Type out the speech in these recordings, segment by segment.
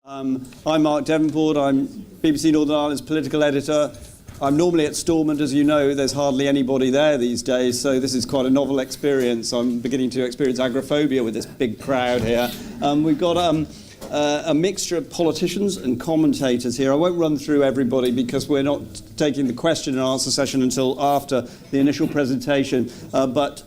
I'm Mark Devonport. I'm BBC Northern Ireland's political editor. I'm normally at Stormont, as you know. There's hardly anybody there these days, so this is quite a novel experience. I'm beginning to experience agoraphobia with this big crowd here. We've got a mixture of politicians and commentators here. I won't run through everybody because we're not taking the question and answer session until after the initial presentation. But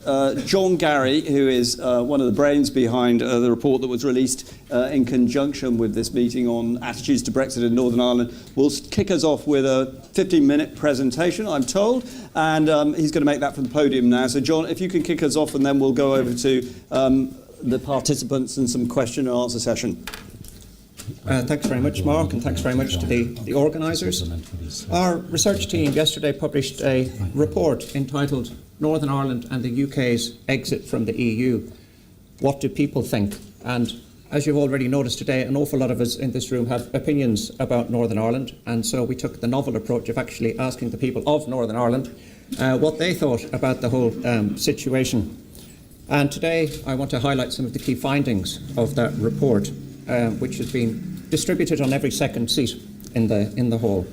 John Garry, who is one of the brains behind the report that was released in conjunction with this meeting on attitudes to Brexit in Northern Ireland, will kick us off with a 15-minute presentation, I'm told, and he's going to make that from the podium now. So John, if you can kick us off, and then we'll go over to the participants and some question and answer session. Thanks very much, Mark, and thanks very much to the organisers. Our research team yesterday published a report entitled Northern Ireland and the UK's Exit from the EU. What do people think? And as you've already noticed today, an awful lot of us in this room have opinions about Northern Ireland, and so we took the novel approach of actually asking the people of Northern Ireland what they thought about the whole situation. And today I want to highlight some of the key findings of that report, which has been distributed on every second seat in the hall.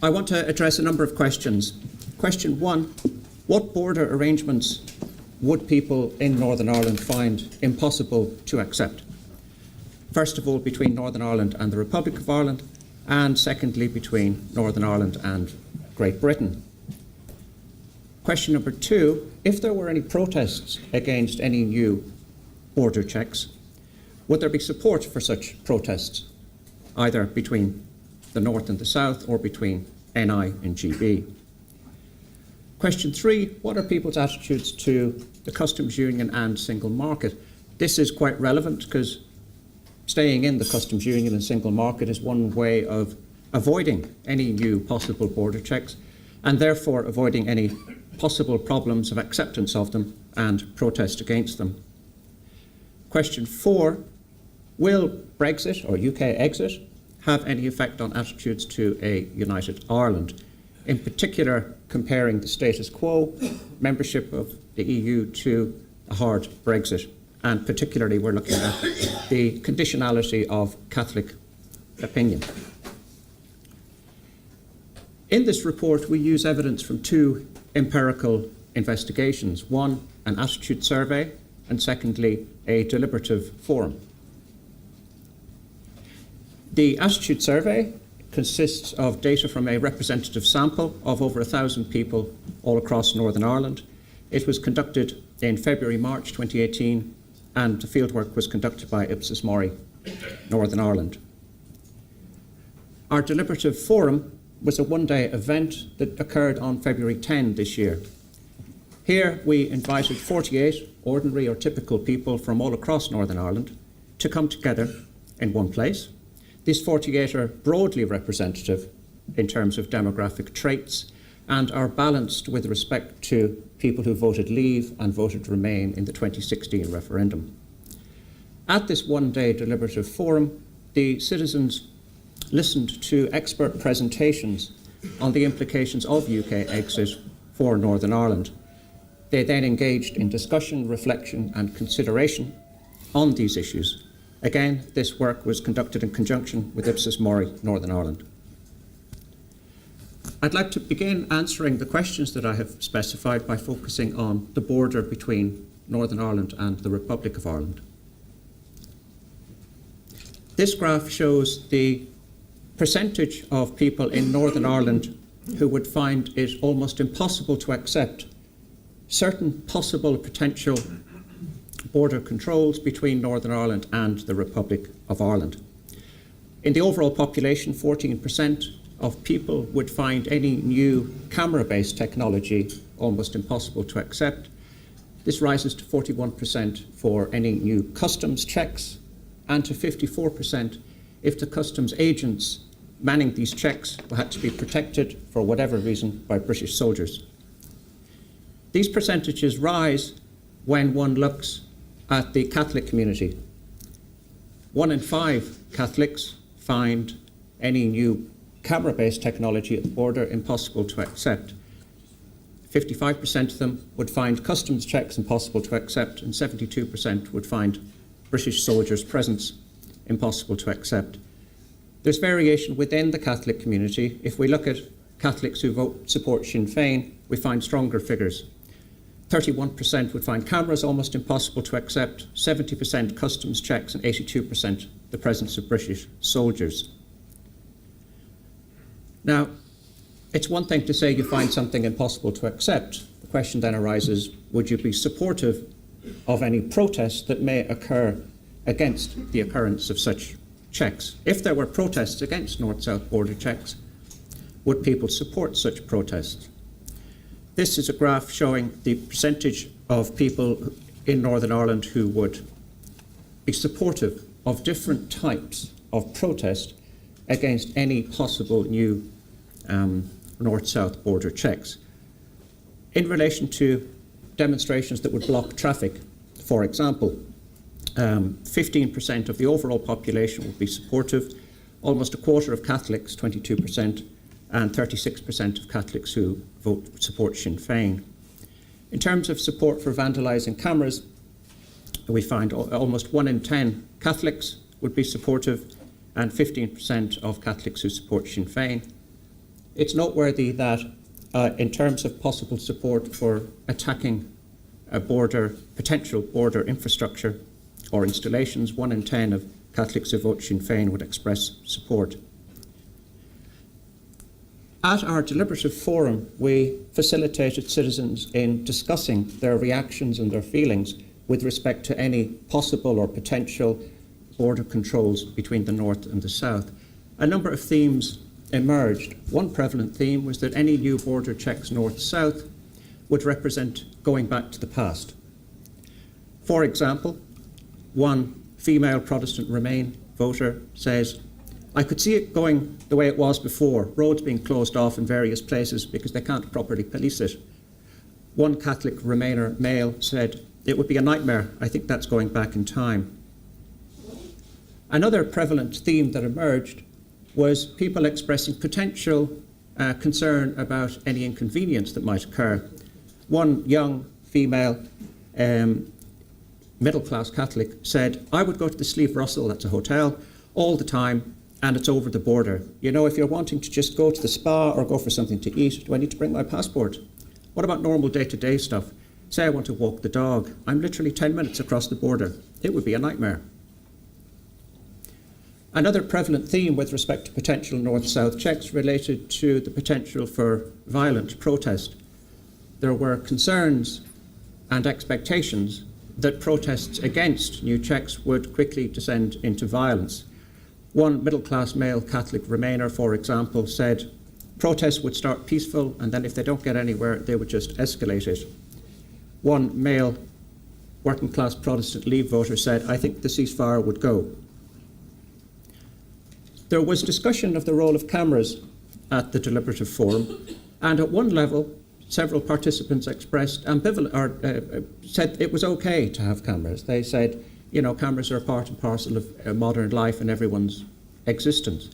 I want to address a number of questions. Question one, what border arrangements would people in Northern Ireland find impossible to accept? First of all, between Northern Ireland and the Republic of Ireland, and secondly, between Northern Ireland and Great Britain. Question number two, if there were any protests against any new border checks, would there be support for such protests, either between the North and the South or between NI and GB? Question three, what are people's attitudes to the customs union and single market? This is quite relevant because staying in the customs union and single market is one way of avoiding any new possible border checks and therefore avoiding any possible problems of acceptance of them and protest against them. Question four, will Brexit or UK exit have any effect on attitudes to a united Ireland? In particular, comparing the status quo membership of the EU to a hard Brexit. And particularly, we're looking at the conditionality of Catholic opinion. In this report, we use evidence from two empirical investigations. One, an attitude survey, and secondly, a deliberative forum. The attitude survey consists of data from a representative sample of over 1,000 people all across Northern Ireland. It was conducted in February-March 2018, and the fieldwork was conducted by Ipsos Mori, Northern Ireland. Our deliberative forum was a one-day event that occurred on February 10 this year. Here we invited 48 ordinary or typical people from all across Northern Ireland to come together in one place. These 48 are broadly representative in terms of demographic traits and are balanced with respect to people who voted Leave and voted Remain in the 2016 referendum. At this one-day deliberative forum, the citizens listened to expert presentations on the implications of UK exit for Northern Ireland. They then engaged in discussion, reflection and consideration on these issues. Again, this work was conducted in conjunction with Ipsos Mori, Northern Ireland. I'd like to begin answering the questions that I have specified by focusing on the border between Northern Ireland and the Republic of Ireland. This graph shows the percentage of people in Northern Ireland who would find it almost impossible to accept certain possible potential border controls between Northern Ireland and the Republic of Ireland. In the overall population, 14% of people would find any new camera-based technology almost impossible to accept. This rises to 41% for any new customs checks and to 54% if the customs agents manning these checks had to be protected for whatever reason by British soldiers. These percentages rise when one looks at the Catholic community. 1 in 5 Catholics find any new camera-based technology at the border impossible to accept. 55% of them would find customs checks impossible to accept, and 72% would find British soldiers' presence impossible to accept. There's variation within the Catholic community. If we look at Catholics who support Sinn Féin, we find stronger figures. 31% would find cameras almost impossible to accept, 70% customs checks, and 82% the presence of British soldiers. Now, it's one thing to say you find something impossible to accept. The question then arises, would you be supportive of any protests that may occur against the occurrence of such checks? If there were protests against north-south border checks, would people support such protests? This is a graph showing the percentage of people in Northern Ireland who would be supportive of different types of protest against any possible new north-south border checks. In relation to demonstrations that would block traffic, for example, 15% of the overall population would be supportive, almost a quarter of Catholics, 22%, and 36% of Catholics who support Sinn Féin. In terms of support for vandalising cameras, we find almost 1 in 10 Catholics would be supportive and 15% of Catholics who support Sinn Féin. It's noteworthy that in terms of possible support for attacking a potential border infrastructure or installations, 1 in 10 of Catholics who vote Sinn Féin would express support. At our deliberative forum, we facilitated citizens in discussing their reactions and their feelings with respect to any possible or potential border controls between the north and the south. A number of themes emerged. One prevalent theme was that any new border checks north-south would represent going back to the past. For example, one female Protestant Remain voter says, "I could see it going the way it was before, roads being closed off in various places because they can't properly police it." One Catholic Remainer male said, "It would be a nightmare. I think that's going back in time." Another prevalent theme that emerged was people expressing potential concern about any inconvenience that might occur. One young female middle-class Catholic said, "I would go to the Slieve Russell, that's a hotel, all the time, and it's over the border. You know, if you're wanting to just go to the spa or go for something to eat, do I need to bring my passport? What about normal day-to-day stuff? Say I want to walk the dog. I'm literally 10 minutes across the border. It would be a nightmare." Another prevalent theme with respect to potential north-south checks related to the potential for violent protest. There were concerns and expectations that protests against new checks would quickly descend into violence. One middle-class male Catholic Remainer, for example, said protests would start peaceful and then if they don't get anywhere, they would just escalate it. One male working-class Protestant Leave voter said, "I think the ceasefire would go." There was discussion of the role of cameras at the deliberative forum, and at one level, several participants expressed said it was okay to have cameras. They said, you know, cameras are a part and parcel of modern life and everyone's existence.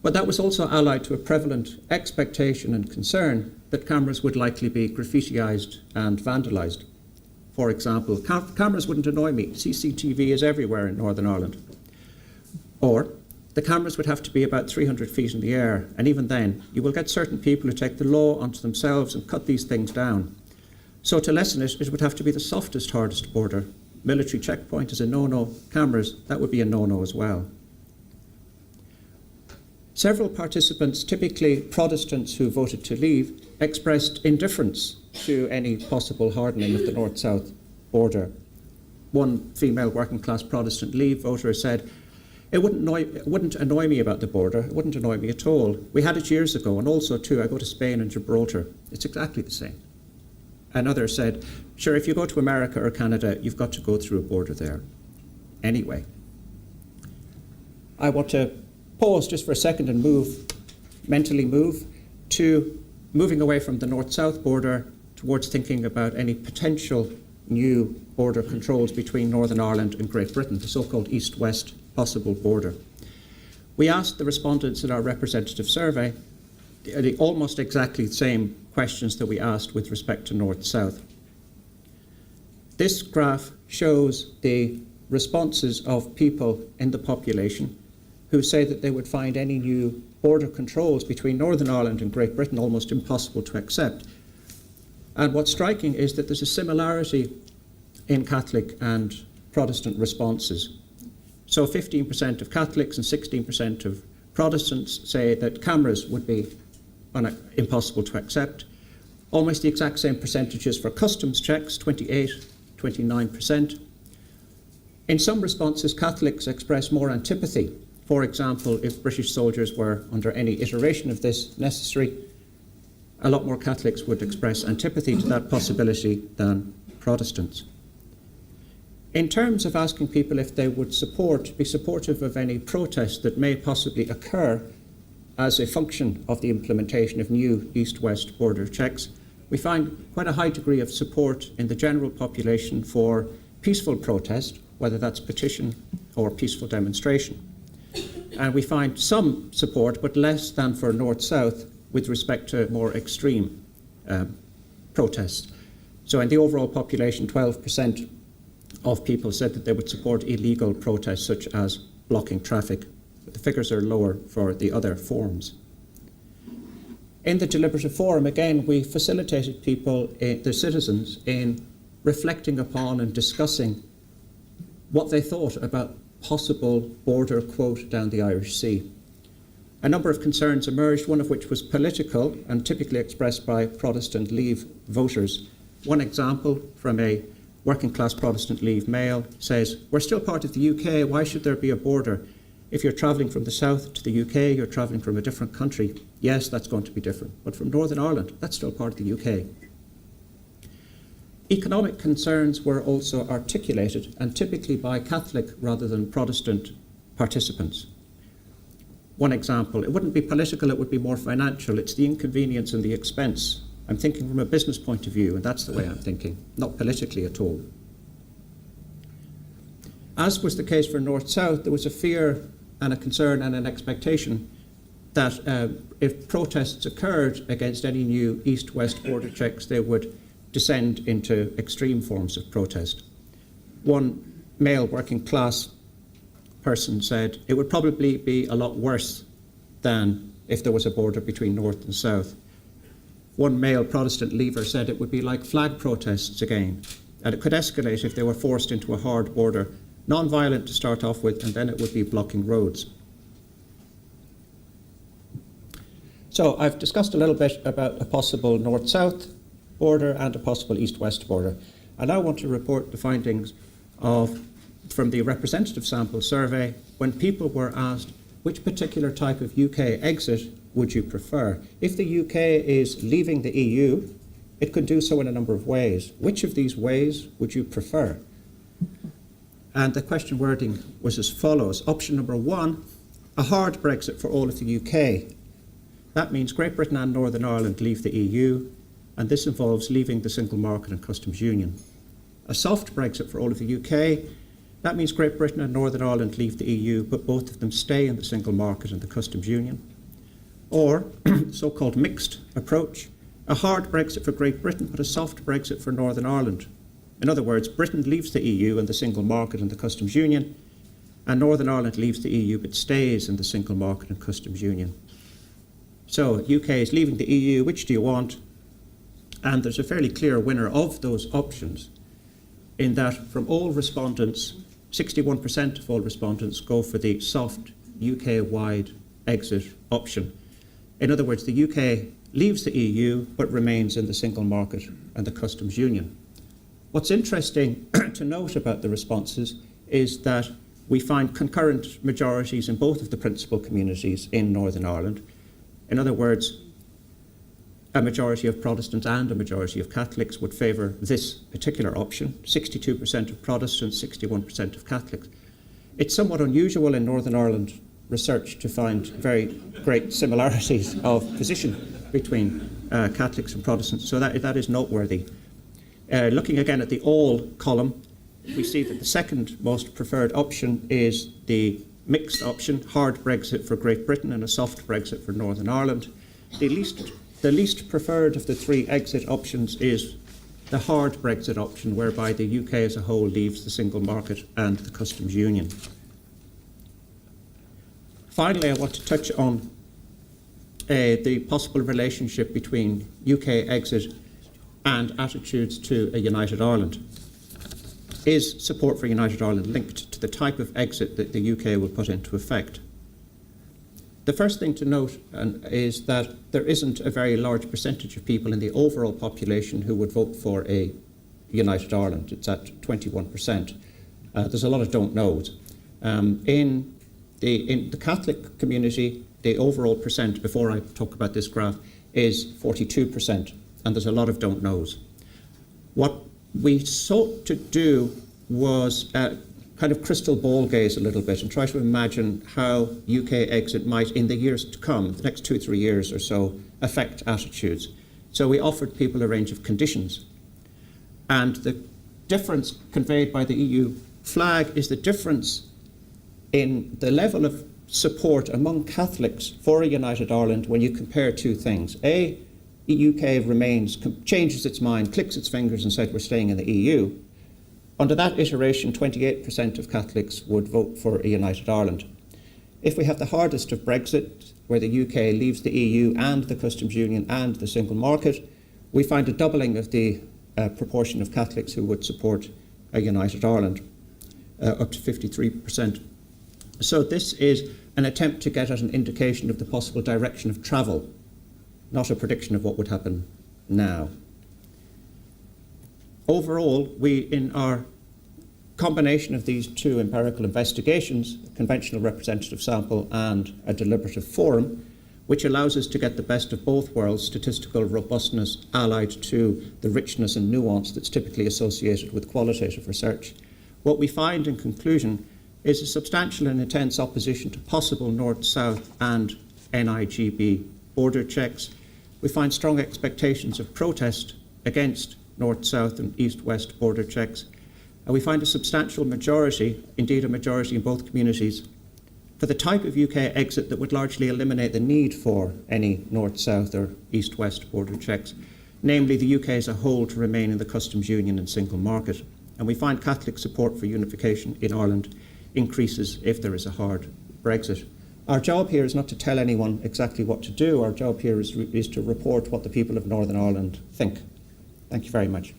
But that was also allied to a prevalent expectation and concern that cameras would likely be graffitiized and vandalised. For example, cameras wouldn't annoy me. CCTV is everywhere in Northern Ireland. Or the cameras would have to be about 300 feet in the air, and even then, you will get certain people who take the law onto themselves and cut these things down. So to lessen it, it would have to be the softest, hardest border. Military checkpoint is a no-no. Cameras, that would be a no-no as well. Several participants, typically Protestants who voted to leave, expressed indifference to any possible hardening of the north-south border. One female working-class Protestant Leave voter said, It wouldn't annoy me about the border. It wouldn't annoy me at all. We had it years ago, and also, too, I go to Spain and Gibraltar. It's exactly the same. Another said, sure, if you go to America or Canada, you've got to go through a border there. Anyway, I want to pause just for a second and mentally move to moving away from the north-south border towards thinking about any potential new border controls between Northern Ireland and Great Britain, the so-called east-west possible border. We asked the respondents in our representative survey the almost exactly the same questions that we asked with respect to north-south. This graph shows the responses of people in the population who say that they would find any new border controls between Northern Ireland and Great Britain almost impossible to accept. And what's striking is that there's a similarity in Catholic and Protestant responses. So 15% of Catholics and 16% of Protestants say that cameras would be impossible to accept. Almost the exact same percentages for customs checks, 28, 29%. In some responses, Catholics express more antipathy. For example, if British soldiers were under any iteration of this necessary, a lot more Catholics would express antipathy to that possibility than Protestants. In terms of asking people if they would be supportive of any protest that may possibly occur as a function of the implementation of new east-west border checks, we find quite a high degree of support in the general population for peaceful protest, whether that's petition or peaceful demonstration. And we find some support, but less than for north-south, with respect to more extreme protests. So in the overall population, 12% of people said that they would support illegal protests such as blocking traffic. But the figures are lower for the other forms. In the deliberative forum, again, we facilitated people, the citizens, in reflecting upon and discussing what they thought about possible border quote down the Irish Sea. A number of concerns emerged, one of which was political and typically expressed by Protestant Leave voters. One example from a working class Protestant Leave male says, "We're still part of the UK, why should there be a border? If you're travelling from the south to the UK, you're travelling from a different country. Yes, that's going to be different. But from Northern Ireland, that's still part of the UK." Economic concerns were also articulated, and typically by Catholic rather than Protestant participants. One example, it wouldn't be political, it would be more financial. It's the inconvenience and the expense. I'm thinking from a business point of view, and that's the way I'm thinking, not politically at all. As was the case for North-South, there was a fear and a concern and an expectation that if protests occurred against any new east-west border checks, they would descend into extreme forms of protest. One male working class person said it would probably be a lot worse than if there was a border between North and South. One male Protestant leaver said it would be like flag protests again, and it could escalate if they were forced into a hard border, non-violent to start off with, and then it would be blocking roads. So I've discussed a little bit about a possible north-south border and a possible east-west border. I now want to report the findings from the representative sample survey when people were asked which particular type of UK exit would you prefer. If the UK is leaving the EU, it could do so in a number of ways. Which of these ways would you prefer? And the question wording was as follows. Option number 1, a hard Brexit for all of the UK. That means Great Britain and Northern Ireland leave the EU, and this involves leaving the single market and customs union. A soft Brexit for all of the UK, that means Great Britain and Northern Ireland leave the EU, but both of them stay in the single market and the customs union. Or, so-called mixed approach, a hard Brexit for Great Britain, but a soft Brexit for Northern Ireland. In other words, Britain leaves the EU and the single market and the customs union, and Northern Ireland leaves the EU but stays in the single market and customs union. So, UK is leaving the EU, which do you want? And there's a fairly clear winner of those options, in that from all respondents, 61% of all respondents go for the soft UK-wide exit option. In other words, the UK leaves the EU but remains in the single market and the customs union. What's interesting to note about the responses is that we find concurrent majorities in both of the principal communities in Northern Ireland. In other words, a majority of Protestants and a majority of Catholics would favour this particular option, 62% of Protestants, 61% of Catholics. It's somewhat unusual in Northern Ireland research to find very great similarities of position between Catholics and Protestants, so that is noteworthy. Looking again at the all column, we see that the second most preferred option is the mixed option, hard Brexit for Great Britain and a soft Brexit for Northern Ireland. The least preferred of the three exit options is the hard Brexit option, whereby the UK as a whole leaves the single market and the customs union. Finally, I want to touch on the possible relationship between UK exit and attitudes to a United Ireland. Is support for United Ireland linked to the type of exit that the UK will put into effect? The first thing to note is that there isn't a very large percentage of people in the overall population who would vote for a United Ireland. It's at 21%. There's a lot of don't knows. In the Catholic community, the overall percent, before I talk about this graph, is 42%, and there's a lot of don't knows. What we sought to do was kind of crystal ball gaze a little bit and try to imagine how UK exit might, in the years to come, the next 2-3 years or so, affect attitudes. So we offered people a range of conditions. And the difference conveyed by the EU flag is the difference in the level of support among Catholics for a United Ireland when you compare two things. A, the UK changes its mind, clicks its fingers and said we're staying in the EU. Under that iteration, 28% of Catholics would vote for a United Ireland. If we have the hardest of Brexit, where the UK leaves the EU and the customs union and the single market, we find a doubling of the proportion of Catholics who would support a United Ireland, up to 53%. So this is an attempt to get at an indication of the possible direction of travel, not a prediction of what would happen now. Overall, we, in our combination of these two empirical investigations, a conventional representative sample and a deliberative forum, which allows us to get the best of both worlds, statistical robustness allied to the richness and nuance that's typically associated with qualitative research, what we find in conclusion is a substantial and intense opposition to possible North-South and NIGB border checks. We find strong expectations of protest against North-South and East-West border checks. And we find a substantial majority, indeed a majority in both communities, for the type of UK exit that would largely eliminate the need for any North-South or East-West border checks, namely the UK as a whole to remain in the customs union and single market. And we find Catholic support for unification in Ireland increases if there is a hard Brexit. Our job here is not to tell anyone exactly what to do. Our job here is to report what the people of Northern Ireland think. Thank you very much.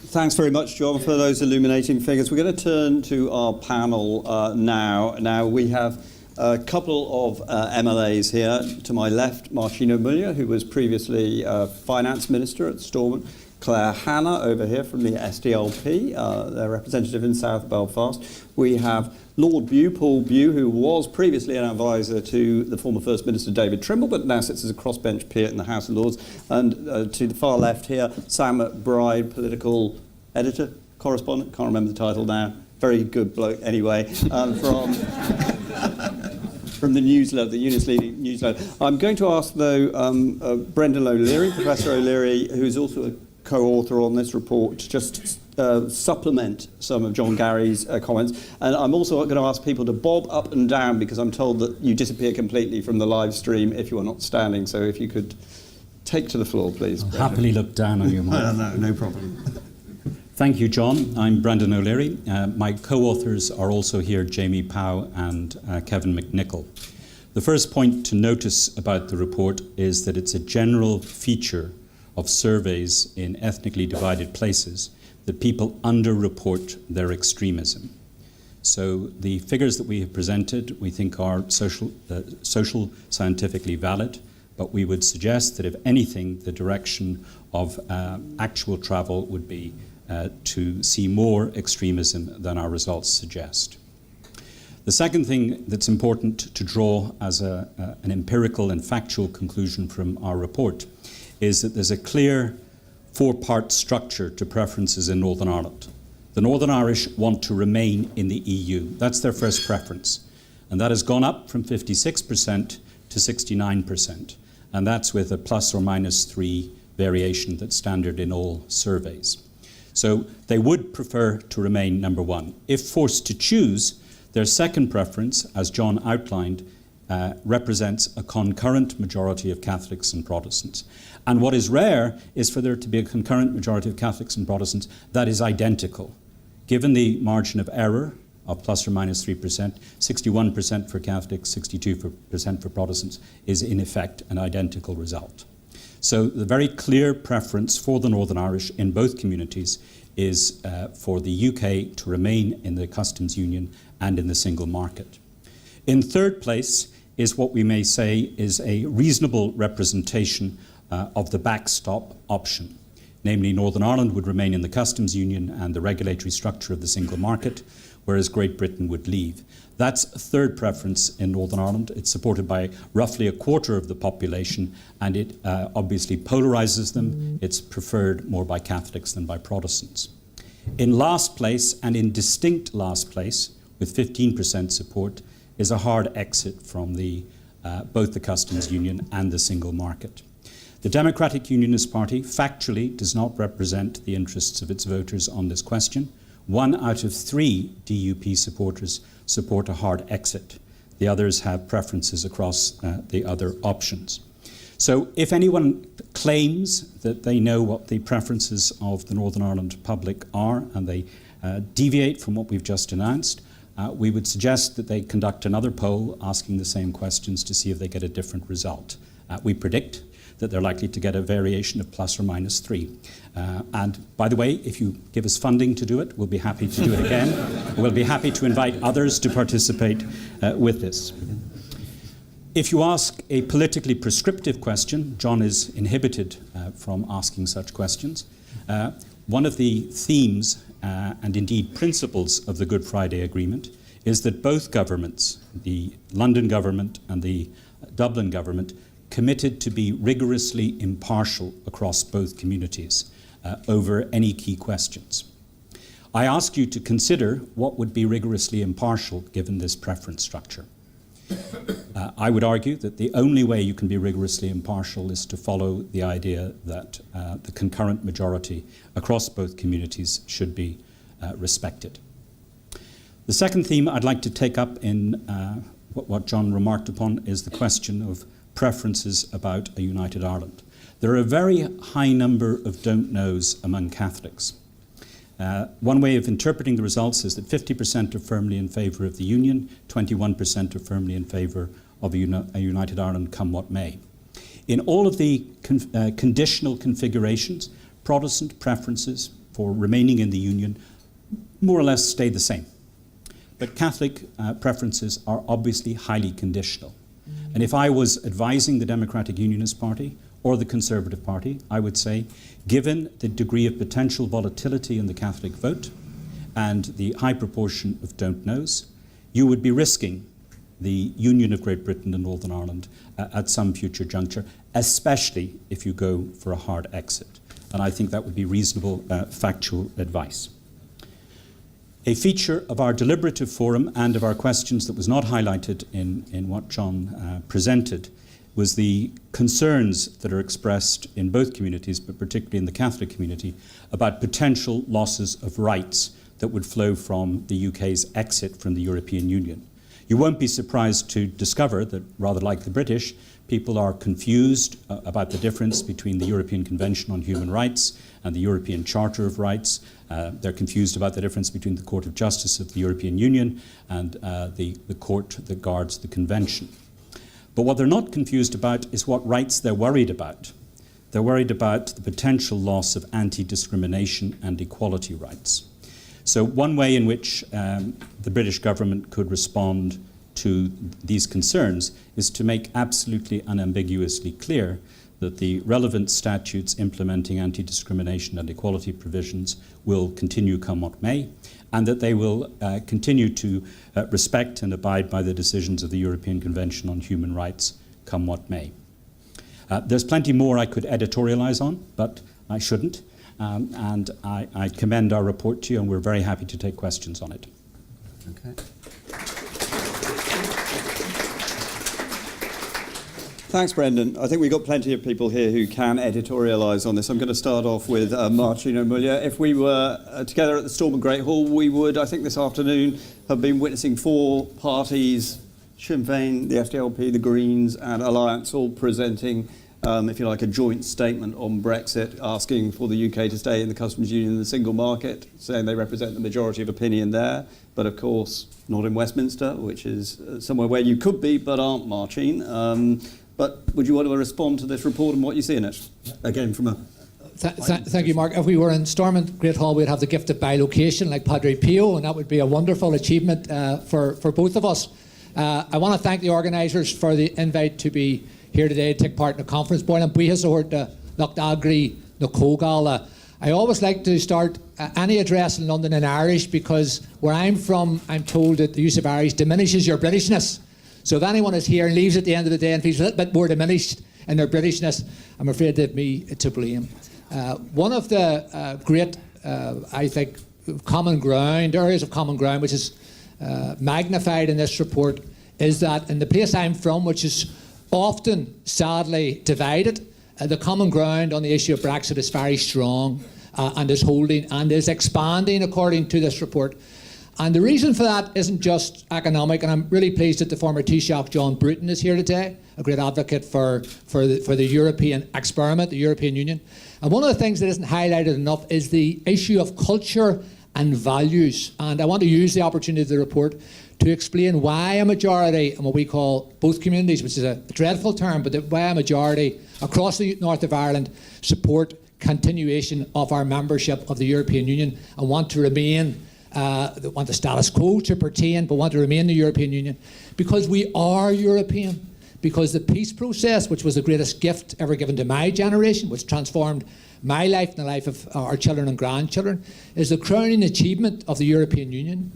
Thanks very much, John, for those illuminating figures. We're going to turn to our panel now. Now, we have a couple of MLAs here. To my left, Martino Mulia, who was previously Finance Minister at Stormont. Claire Hanna over here from the SDLP, their representative in South Belfast. We have Lord Bew, Paul Bew, who was previously an advisor to the former First Minister David Trimble, but now sits as a crossbench peer in the House of Lords. And to the far left here, Sam McBride, political editor, correspondent, can't remember the title now, very good bloke anyway, from the newsletter, the Eunice leading newsletter. I'm going to ask, though, Brendan O'Leary, Professor O'Leary, who's also a co-author on this report, to just supplement some of John Gary's comments. And I'm also going to ask people to bob up and down, because I'm told that you disappear completely from the live stream if you are not standing. So if you could take to the floor, please. I'll happily look down on you, Mike. No problem. Thank you, John. I'm Brendan O'Leary. My co-authors are also here, Jamie Pow and Kevin McNichol. The first point to notice about the report is that it's a general feature of surveys in ethnically divided places that people underreport their extremism. So the figures that we have presented we think are social scientifically valid, but we would suggest that if anything, the direction of actual travel would be to see more extremism than our results suggest. The second thing that's important to draw as an empirical and factual conclusion from our report is that there's a clear four-part structure to preferences in Northern Ireland. The Northern Irish want to remain in the EU. That's their first preference. And that has gone up from 56% to 69%. And that's with a plus or minus 3 variation that's standard in all surveys. So they would prefer to remain number one. If forced to choose, their second preference, as John outlined, represents a concurrent majority of Catholics and Protestants. And what is rare is for there to be a concurrent majority of Catholics and Protestants that is identical. Given the margin of error of plus or minus 3%, 61% for Catholics, 62% for Protestants is in effect an identical result. So the very clear preference for the Northern Irish in both communities is for the UK to remain in the customs union and in the single market. In third place is what we may say is a reasonable representation of the backstop option. Namely, Northern Ireland would remain in the customs union and the regulatory structure of the single market, whereas Great Britain would leave. That's a third preference in Northern Ireland. It's supported by roughly a quarter of the population, and it obviously polarises them. It's preferred more by Catholics than by Protestants. In last place, and in distinct last place, with 15% support, is a hard exit from both the customs union and the single market. The Democratic Unionist Party factually does not represent the interests of its voters on this question. 1 out of 3 DUP supporters support a hard exit. The others have preferences across the other options. So if anyone claims that they know what the preferences of the Northern Ireland public are and they deviate from what we've just announced, we would suggest that they conduct another poll asking the same questions to see if they get a different result. We predict that they're likely to get a variation of plus or minus 3. And by the way, if you give us funding to do it, we'll be happy to do it again. We'll be happy to invite others to participate with this. If you ask a politically prescriptive question, John is inhibited from asking such questions. One of the themes and indeed principles of the Good Friday Agreement is that both governments, the London government and the Dublin government, committed to be rigorously impartial across both communities over any key questions. I ask you to consider what would be rigorously impartial given this preference structure. I would argue that the only way you can be rigorously impartial is to follow the idea that the concurrent majority across both communities should be respected. The second theme I'd like to take up in what John remarked upon is the question of preferences about a united Ireland. There are a very high number of don't knows among Catholics. One way of interpreting the results is that 50% are firmly in favour of the union, 21% are firmly in favour of a united Ireland come what may. In all of the conditional configurations, Protestant preferences for remaining in the union more or less stay the same. But Catholic preferences are obviously highly conditional. And if I was advising the Democratic Unionist Party or the Conservative Party, I would say, given the degree of potential volatility in the Catholic vote and the high proportion of don't knows, you would be risking the union of Great Britain and Northern Ireland at some future juncture, especially if you go for a hard exit. And I think that would be reasonable factual advice. A feature of our deliberative forum and of our questions that was not highlighted in what John presented was the concerns that are expressed in both communities, but particularly in the Catholic community, about potential losses of rights that would flow from the UK's exit from the European Union. You won't be surprised to discover that, rather like the British, people are confused about the difference between the European Convention on Human Rights and the European Charter of Rights. They're confused about the difference between the Court of Justice of the European Union and the court that guards the Convention. But what they're not confused about is what rights they're worried about. They're worried about the potential loss of anti-discrimination and equality rights. So one way in which the British government could respond to these concerns is to make absolutely unambiguously clear that the relevant statutes implementing anti-discrimination and equality provisions will continue come what may, and that they will continue to respect and abide by the decisions of the European Convention on Human Rights come what may. There's plenty more I could editorialise on, but I shouldn't. And I commend our report to you, and we're very happy to take questions on it. Okay. Thanks, Brendan. I think we've got plenty of people here who can editorialise on this. I'm going to start off with Marcin O'Mulia. If we were together at the Stormont Great Hall, we would, I think this afternoon, have been witnessing 4 parties Sinn Féin, the FDLP, the Greens and Alliance all presenting, if you like, a joint statement on Brexit, asking for the UK to stay in the customs union and the single market, saying they represent the majority of opinion there, but of course not in Westminster, which is somewhere where you could be but aren't marching. But would you want to respond to this report and what you see in it? Again, from a... Thank you, Mark. If we were in Stormont Great Hall, we'd have the gift of bilocation like Padre Pio, and that would be a wonderful achievement for both of us. I want to thank the organisers for the invite to be here today to take part in the conference. Boilan buíochas óir de Loch Agri na Cógála. I always like to start any address in London in Irish because where I'm from, I'm told that the use of Irish diminishes your Britishness. So if anyone is here and leaves at the end of the day and feels a little bit more diminished in their Britishness, I'm afraid they've me to blame. One of the great, I think, areas of common ground, which is magnified in this report, is that in the place I'm from, which is often sadly divided, the common ground on the issue of Brexit is very strong and is holding and is expanding according to this report. And the reason for that isn't just economic, and I'm really pleased that the former Taoiseach John Bruton is here today, a great advocate for the European experiment, the European Union. And one of the things that isn't highlighted enough is the issue of culture and values. And I want to use the opportunity of the report to explain why a majority in what we call both communities, which is a dreadful term, but why a majority across the north of Ireland support continuation of our membership of the European Union and want to remain, want the status quo to pertain, but want to remain in the European Union because we are European. Because the peace process, which was the greatest gift ever given to my generation, which transformed my life and the life of our children and grandchildren, is the crowning achievement of the European Union.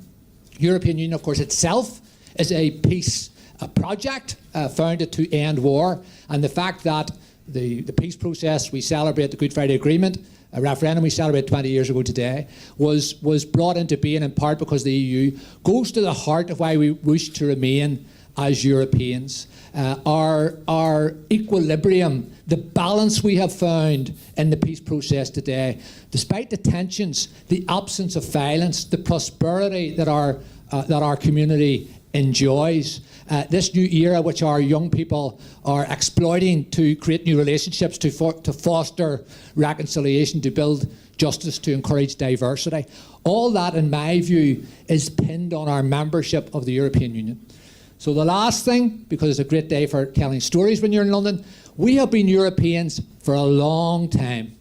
European Union, of course, itself is a peace project founded to end war, and the fact that the peace process, we celebrate the Good Friday Agreement, a referendum we celebrated 20 years ago today, was brought into being in part because the EU goes to the heart of why we wish to remain as Europeans. Our equilibrium, the balance we have found in the peace process today, despite the tensions, the absence of violence, the prosperity that our community enjoys, this new era which our young people are exploiting to create new relationships, to foster reconciliation, to build justice, to encourage diversity. All that, in my view, is pinned on our membership of the European Union. So the last thing, because it's a great day for telling stories when you're in London, we have been Europeans for a long time,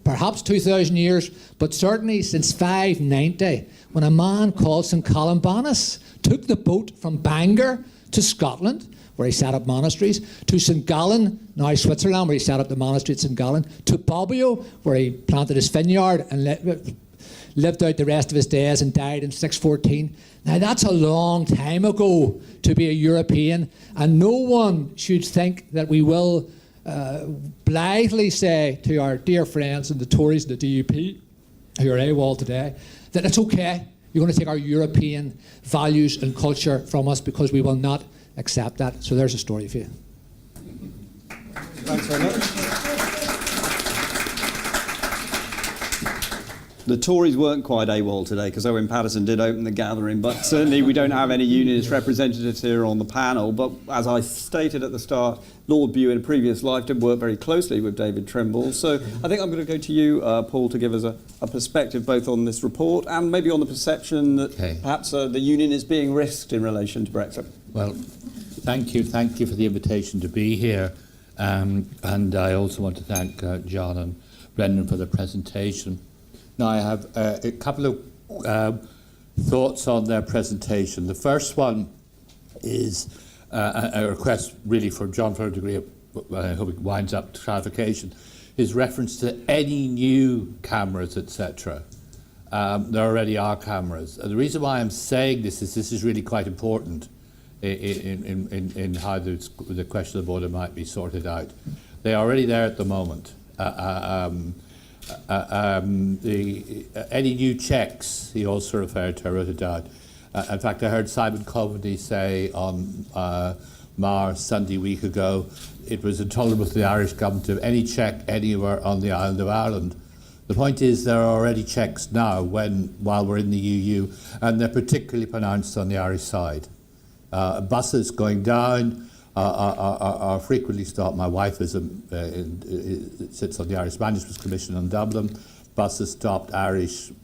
perhaps 2,000 years, but certainly since 590, when a man called St. Columbanus took the boat from Bangor to Scotland, where he set up monasteries, to St. Gallen, now Switzerland, where he set up the monastery at St. Gallen, to Bobbio, where he planted his vineyard and lived out the rest of his days and died in 614. Now that's a long time ago to be a European, and no one should think that we will blithely say to our dear friends and the Tories and the DUP who are AWOL today that it's okay, you're going to take our European values and culture from us, because we will not accept that. So there's a story for you. Thanks very much. The Tories weren't quite AWOL today because Owen Paterson did open the gathering, but certainly we don't have any unionist representatives here on the panel. But as I stated at the start, Lord Bew in a previous life did work very closely with David Trimble. So I think I'm going to go to you, Paul, to give us a perspective both on this report and maybe on the perception that perhaps the union is being risked in relation to Brexit. Well, thank you for the invitation to be here. And I also want to thank John and Brendan for the presentation. Now, I have a couple of thoughts on their presentation. The first one is a request really for John for a degree of, I hope it winds up to clarification, is reference to any new cameras, etc. There already are cameras. And the reason why I'm saying this is really quite important in how the question of the border might be sorted out. They are already there at the moment. Any new checks, he also referred to, I wrote it down. In fact, I heard Simon Coveney say on Mar Sunday week ago, it was intolerable to the Irish government to have any check anywhere on the island of Ireland. The point is there are already checks now while we're in the EU, and they're particularly pronounced on the Irish side. Buses going down are frequently stopped. My wife sits on the Irish Management's Commission in Dublin. Buses stopped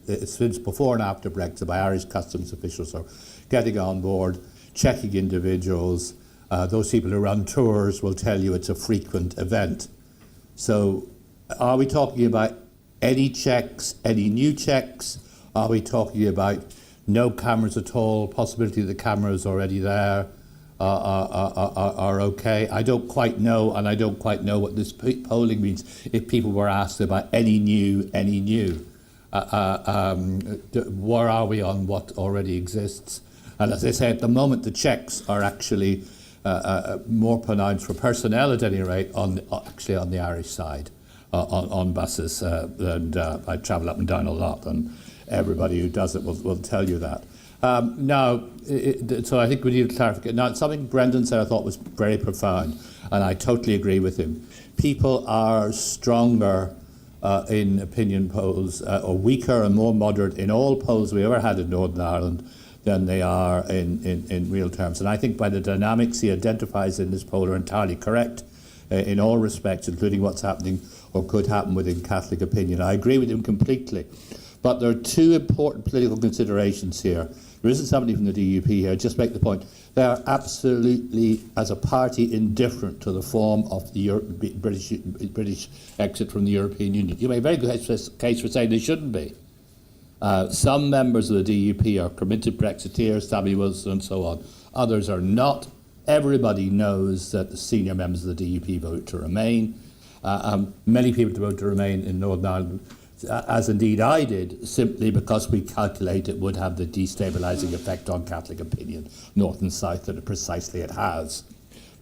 since before and after Brexit by Irish customs officials are getting on board, checking individuals. Those people who run tours will tell you it's a frequent event. So are we talking about any checks, any new checks? Are we talking about no cameras at all, possibility that the camera is already there are okay? I don't quite know, and I don't quite know what this polling means. If people were asked about any new, where are we on what already exists? And as I say, at the moment, the checks are actually more pronounced for personnel, at any rate, on the Irish side, on buses. And I travel up and down a lot, and everybody who does it will tell you that. So I think we need to clarify. Now, something Brendan said I thought was very profound, and I totally agree with him. People are stronger in opinion polls, or weaker and more moderate in all polls we ever had in Northern Ireland than they are in real terms. And I think by the dynamics he identifies in this poll are entirely correct in all respects, including what's happening or could happen within Catholic opinion. I agree with him completely. But there are two important political considerations here. There isn't somebody from the DUP here. Just make the point. They are absolutely, as a party, indifferent to the form of the British exit from the European Union. You make a very good case for saying they shouldn't be. Some members of the DUP are committed Brexiteers, Sammy Wilson and so on. Others are not. Everybody knows that the senior members of the DUP vote to remain. Many people vote to remain in Northern Ireland, as indeed I did, simply because we calculate it would have the destabilising effect on Catholic opinion, north and south, that precisely it has.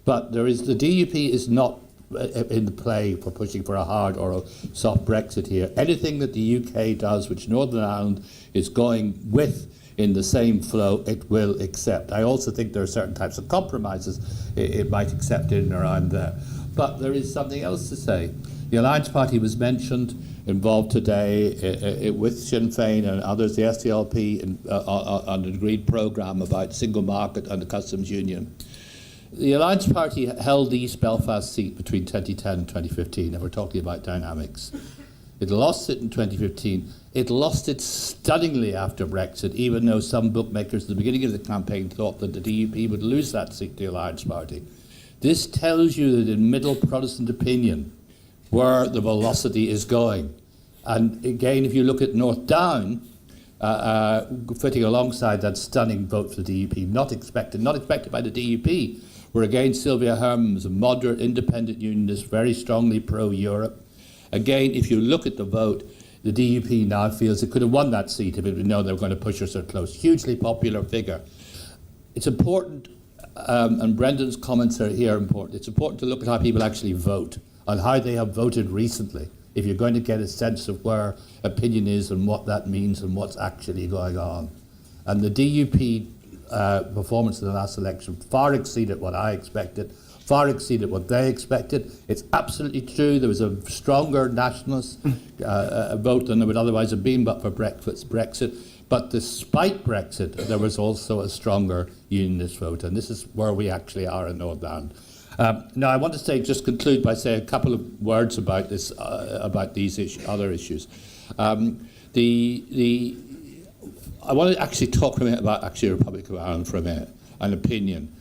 But the DUP is not in the play for pushing for a hard or a soft Brexit here. Anything that the UK does, which Northern Ireland is going with in the same flow, it will accept. I also think there are certain types of compromises it might accept in and around there. But there is something else to say. The Alliance Party was mentioned, involved today with Sinn Féin and others, the SDLP, on an agreed programme about single market and the customs union. The Alliance Party held the East Belfast seat between 2010 and 2015, and we're talking about dynamics. It lost it in 2015. It lost it stunningly after Brexit, even though some bookmakers at the beginning of the campaign thought that the DUP would lose that seat to the Alliance Party. This tells you that in middle Protestant opinion, where the velocity is going. And again, if you look at North Down, fitting alongside that stunning vote for the DUP, not expected by the DUP, where again Sylvia Herman was a moderate independent unionist, very strongly pro-Europe. Again, if you look at the vote, the DUP now feels it could have won that seat if it had known they were going to push her so close. Hugely popular figure. It's important, and Brendan's comments are here important, it's important to look at how people actually vote and how they have voted recently, if you're going to get a sense of where opinion is and what that means and what's actually going on. And the DUP performance in the last election far exceeded what I expected, far exceeded what they expected. It's absolutely true there was a stronger nationalist vote than there would otherwise have been but for Brexit. But despite Brexit, there was also a stronger unionist vote, and this is where we actually are in Northern Ireland. Now, I want to just conclude by saying a couple of words about this, about these other issues. I want to actually talk for a minute about the Republic of Ireland for a minute, an opinion.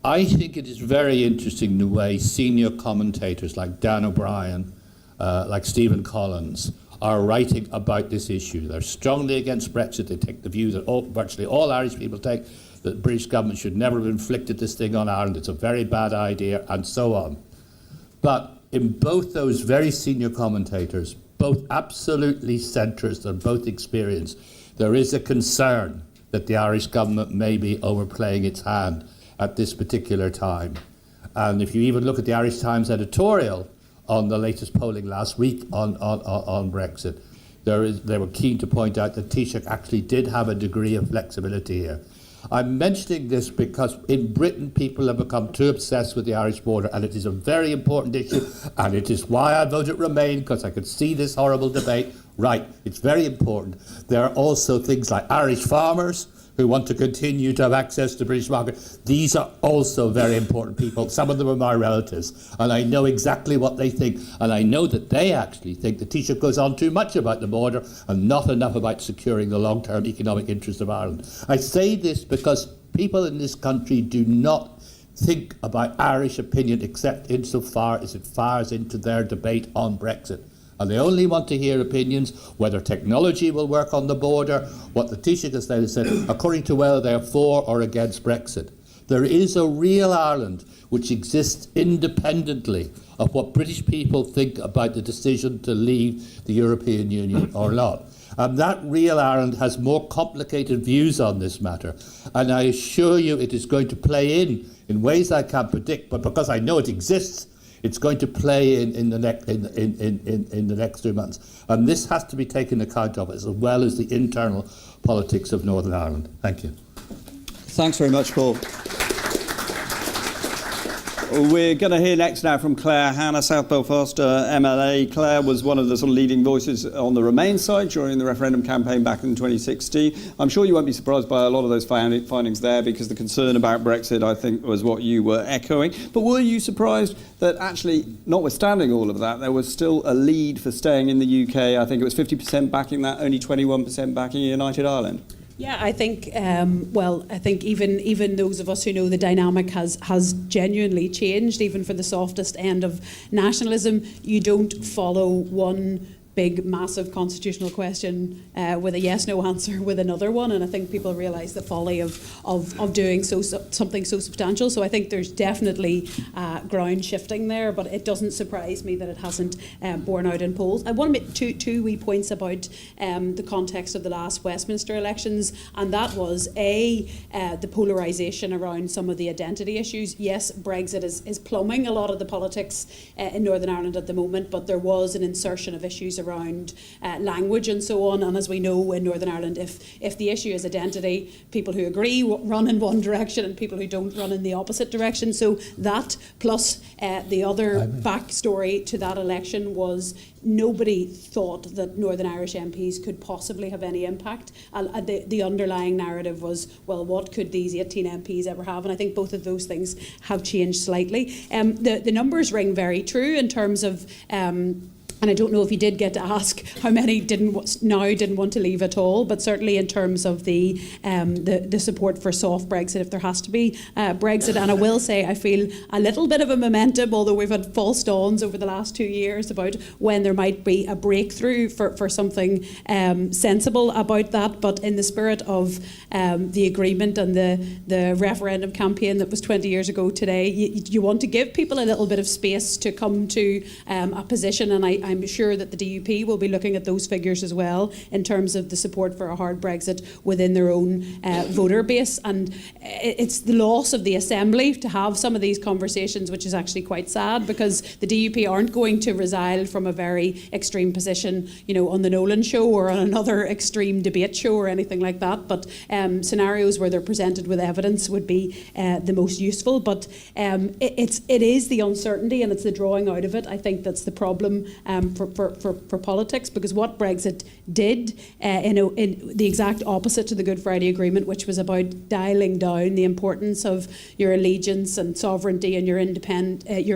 I think it is very interesting the way senior commentators like Dan O'Brien, like Stephen Collins, are writing about this issue. They're strongly against Brexit. They take the view that virtually all Irish people take, that the British government should never have inflicted this thing on Ireland. It's a very bad idea, and so on. But in both those very senior commentators, both absolutely centrist and both experienced, there is a concern that the Irish government may be overplaying its hand at this particular time. And if you even look at the Irish Times editorial on the latest polling last week on Brexit, they were keen to point out that Taoiseach actually did have a degree of flexibility here. I'm mentioning this because in Britain people have become too obsessed with the Irish border, and it is a very important issue, and it is why I voted Remain, because I could see this horrible debate. Right, it's very important. There are also things like Irish farmers who want to continue to have access to the British market. These are also very important people. Some of them are my relatives, and I know exactly what they think, and I know that they actually think the Taoiseach goes on too much about the border and not enough about securing the long-term economic interests of Ireland. I say this because people in this country do not think about Irish opinion except insofar as it fires into their debate on Brexit. And they only want to hear opinions, whether technology will work on the border, what the Taoiseach has said, according to whether they're for or against Brexit. There is a real Ireland which exists independently of what British people think about the decision to leave the European Union or not. And that real Ireland has more complicated views on this matter. And I assure you it is going to play in ways I can't predict, but because I know it exists, it's going to play in the next 2 months. And this has to be taken account of, as well as the internal politics of Northern Ireland. Thank you. Thanks very much, Paul. We're going to hear next now from Claire Hanna, South Belfast MLA. Claire was one of the sort of leading voices on the Remain side during the referendum campaign back in 2016. I'm sure you won't be surprised by a lot of those findings there, because the concern about Brexit, I think, was what you were echoing. But were you surprised that actually, notwithstanding all of that, there was still a lead for staying in the UK? I think it was 50% backing that, only 21% backing United Ireland. Yeah, I think, I think even those of us who know the dynamic has genuinely changed, even for the softest end of nationalism. You don't follow one big, massive constitutional question with a yes/no answer with another one, and I think people realise the folly of doing something so substantial. So I think there's definitely ground shifting there, but it doesn't surprise me that it hasn't borne out in polls. I want to make two wee points about the context of the last Westminster elections, and that was the polarisation around some of the identity issues. Yes, Brexit is plumbing a lot of the politics in Northern Ireland at the moment, but there was an insertion of issues around language and so on. And as we know in Northern Ireland, if the issue is identity, people who agree run in one direction and people who don't run in the opposite direction. So that plus the other backstory to that election was nobody thought that Northern Irish MPs could possibly have any impact. The underlying narrative was, well, what could these 18 MPs ever have? And I think both of those things have changed slightly. The numbers ring very true in terms of and I don't know if you did get to ask how many didn't want to leave at all, but certainly in terms of the support for soft Brexit, if there has to be Brexit. And I will say I feel a little bit of a momentum, although we've had false dawns over the last 2 years about when there might be a breakthrough for something sensible about that. But in the spirit of the agreement and the referendum campaign that was 20 years ago today, you want to give people a little bit of space to come to a position, and I'm sure that the DUP will be looking at those figures as well in terms of the support for a hard Brexit within their own voter base. And it's the loss of the Assembly to have some of these conversations, which is actually quite sad, because the DUP aren't going to resile from a very extreme position, on the Nolan show or on another extreme debate show or anything like that. But scenarios where they're presented with evidence would be the most useful. But it is the uncertainty and it's the drawing out of it, I think, that's the problem for politics, because what Brexit did in the exact opposite to the Good Friday Agreement, which was about dialing down the importance of your allegiance and sovereignty and your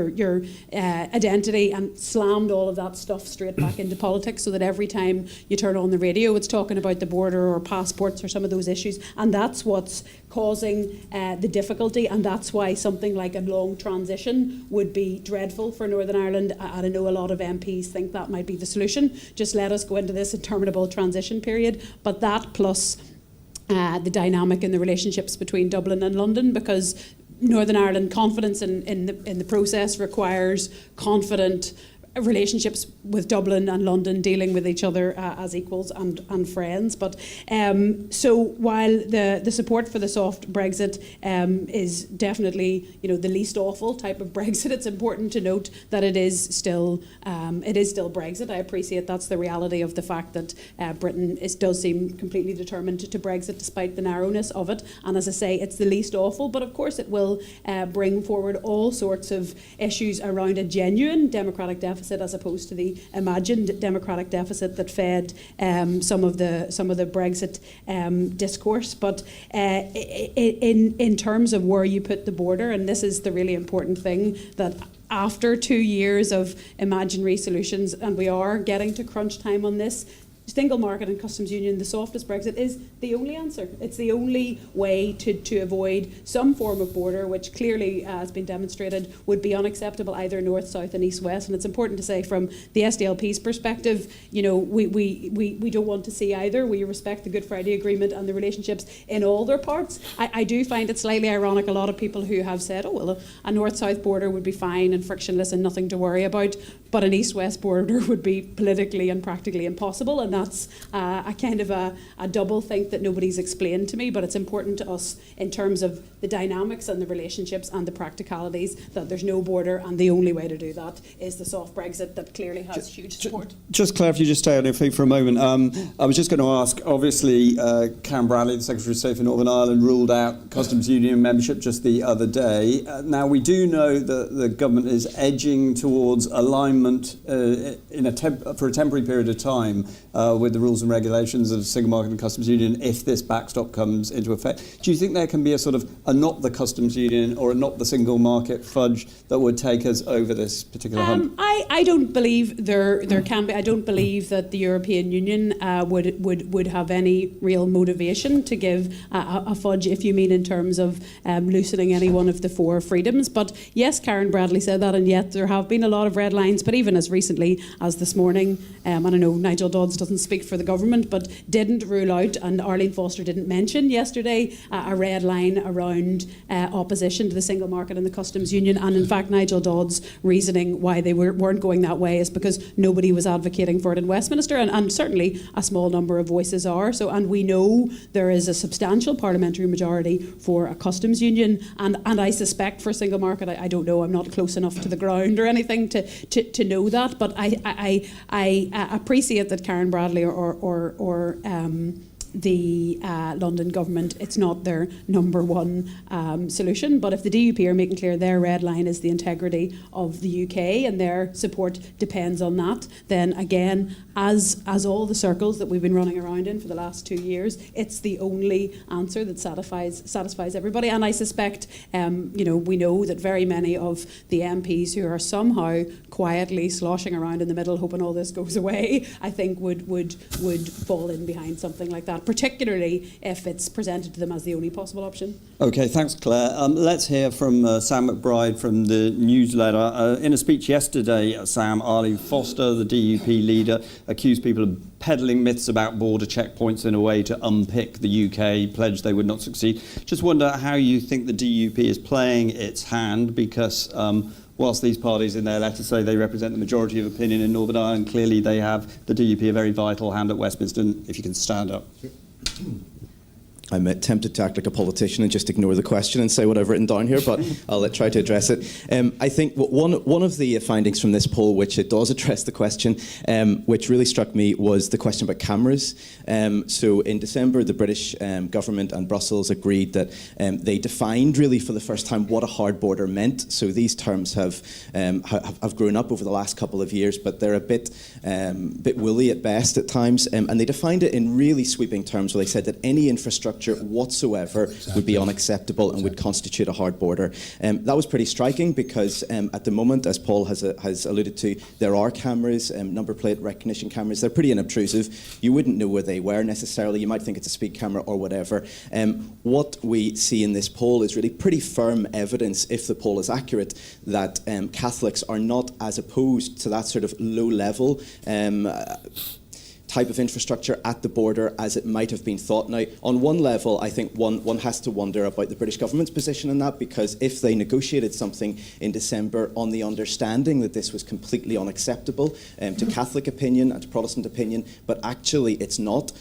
your identity, and slammed all of that stuff straight back into politics, so that every time you turn on the radio it's talking about the border or passports or some of those issues, and that's what's causing the difficulty, and that's why something like a long transition would be dreadful for Northern Ireland. And I know a lot of MPs think that might be the solution. Just let us go into this interminable transition period. But that plus the dynamic in the relationships between Dublin and London, because Northern Ireland confidence in the process requires confident relationships with Dublin and London dealing with each other as equals and friends. But so while the support for the soft Brexit is definitely the least awful type of Brexit, it's important to note that it is still Brexit. I appreciate that's the reality of the fact that Britain does seem completely determined to Brexit despite the narrowness of it. And as I say, it's the least awful, but of course it will bring forward all sorts of issues around a genuine democratic deficit deficit as opposed to the imagined democratic deficit that fed some of the Brexit discourse. But in terms of where you put the border, and this is the really important thing, that after 2 years of imaginary solutions, and we are getting to crunch time on this, single market and customs union, the softest Brexit, is the only answer. It's the only way to avoid some form of border, which clearly has been demonstrated would be unacceptable either north, south and east, west. And it's important to say from the SDLP's perspective, we don't want to see either. We respect the Good Friday Agreement and the relationships in all their parts. I do find it slightly ironic, a lot of people who have said, oh, well, a north-south border would be fine and frictionless and nothing to worry about, but an east-west border would be politically and practically impossible. And that's a kind of a double think that nobody's explained to me, but it's important to us in terms of the dynamics and the relationships and the practicalities that there's no border, and the only way to do that is the soft Brexit that clearly has huge support. Just Claire, if you just stay on your feet for a moment. I was just going to ask, obviously Karen Bradley, the Secretary of State for Northern Ireland, ruled out customs union membership just the other day. Now we do know that the government is edging towards alignment for a temporary period of time with the rules and regulations of single market and customs union if this backstop comes into effect. Do you think there can be a sort of a not the customs union or a not the single market fudge that would take us over this particular hump? I don't believe there can be. I don't believe that the European Union would have any real motivation to give a fudge, if you mean in terms of loosening any one of the 4 freedoms. But yes, Karen Bradley said that, and yet there have been a lot of red lines. But even as recently as this morning, and I know Nigel Dodds doesn't speak for the government, but didn't rule out, and Arlene Foster didn't mention yesterday, a red line around opposition to the single market and the customs union. And in fact, Nigel Dodds' reasoning why they weren't going that way is because nobody was advocating for it in Westminster, and certainly a small number of voices are. So, and we know there is a substantial parliamentary majority for a customs union, and I suspect for a single market. I don't know. I'm not close enough to the ground or anything to know that, but I appreciate that Karen Bradley or the London government, it's not their number one solution. But if the DUP are making clear their red line is the integrity of the UK and their support depends on that, then again, as all the circles that we've been running around in for the last 2 years, it's the only answer that satisfies everybody. And I suspect, we know that very many of the MPs who are somehow quietly sloshing around in the middle, hoping all this goes away, I think would fall in behind something like that, particularly if it's presented to them as the only possible option. Okay, thanks, Claire. Let's hear from Sam McBride from the newsletter. In a speech yesterday, Sam, Arlene Foster, the DUP leader, accused people of peddling myths about border checkpoints in a way to unpick the UK, pledged they would not succeed. Just wonder how you think the DUP is playing its hand, because whilst these parties in their letter say they represent the majority of opinion in Northern Ireland, clearly they have, the DUP, a very vital hand at Westminster. If you can stand up. I'm tempted to act like a politician and just ignore the question and say what I've written down here, but I'll try to address it. I think one of the findings from this poll, which it does address the question, which really struck me, was the question about cameras. So in December, the British government and Brussels agreed that they defined really for the first time what a hard border meant. So these terms have grown up over the last couple of years, but they're a bit woolly at best at times. And they defined it in really sweeping terms, where they said that any infrastructure whatsoever would be unacceptable and would constitute a hard border. That was pretty striking because at the moment, as Paul has alluded to, there are cameras, number plate recognition cameras. They're pretty unobtrusive. You wouldn't know where they were necessarily. You might think it's a speed camera or whatever. What we see in this poll is really pretty firm evidence, if the poll is accurate, that Catholics are not as opposed to that sort of low-level type of infrastructure at the border as it might have been thought. Now, on one level, I think one has to wonder about the British government's position in that, because if they negotiated something in December on the understanding that this was completely unacceptable to Catholic opinion and to Protestant opinion, but actually it's not,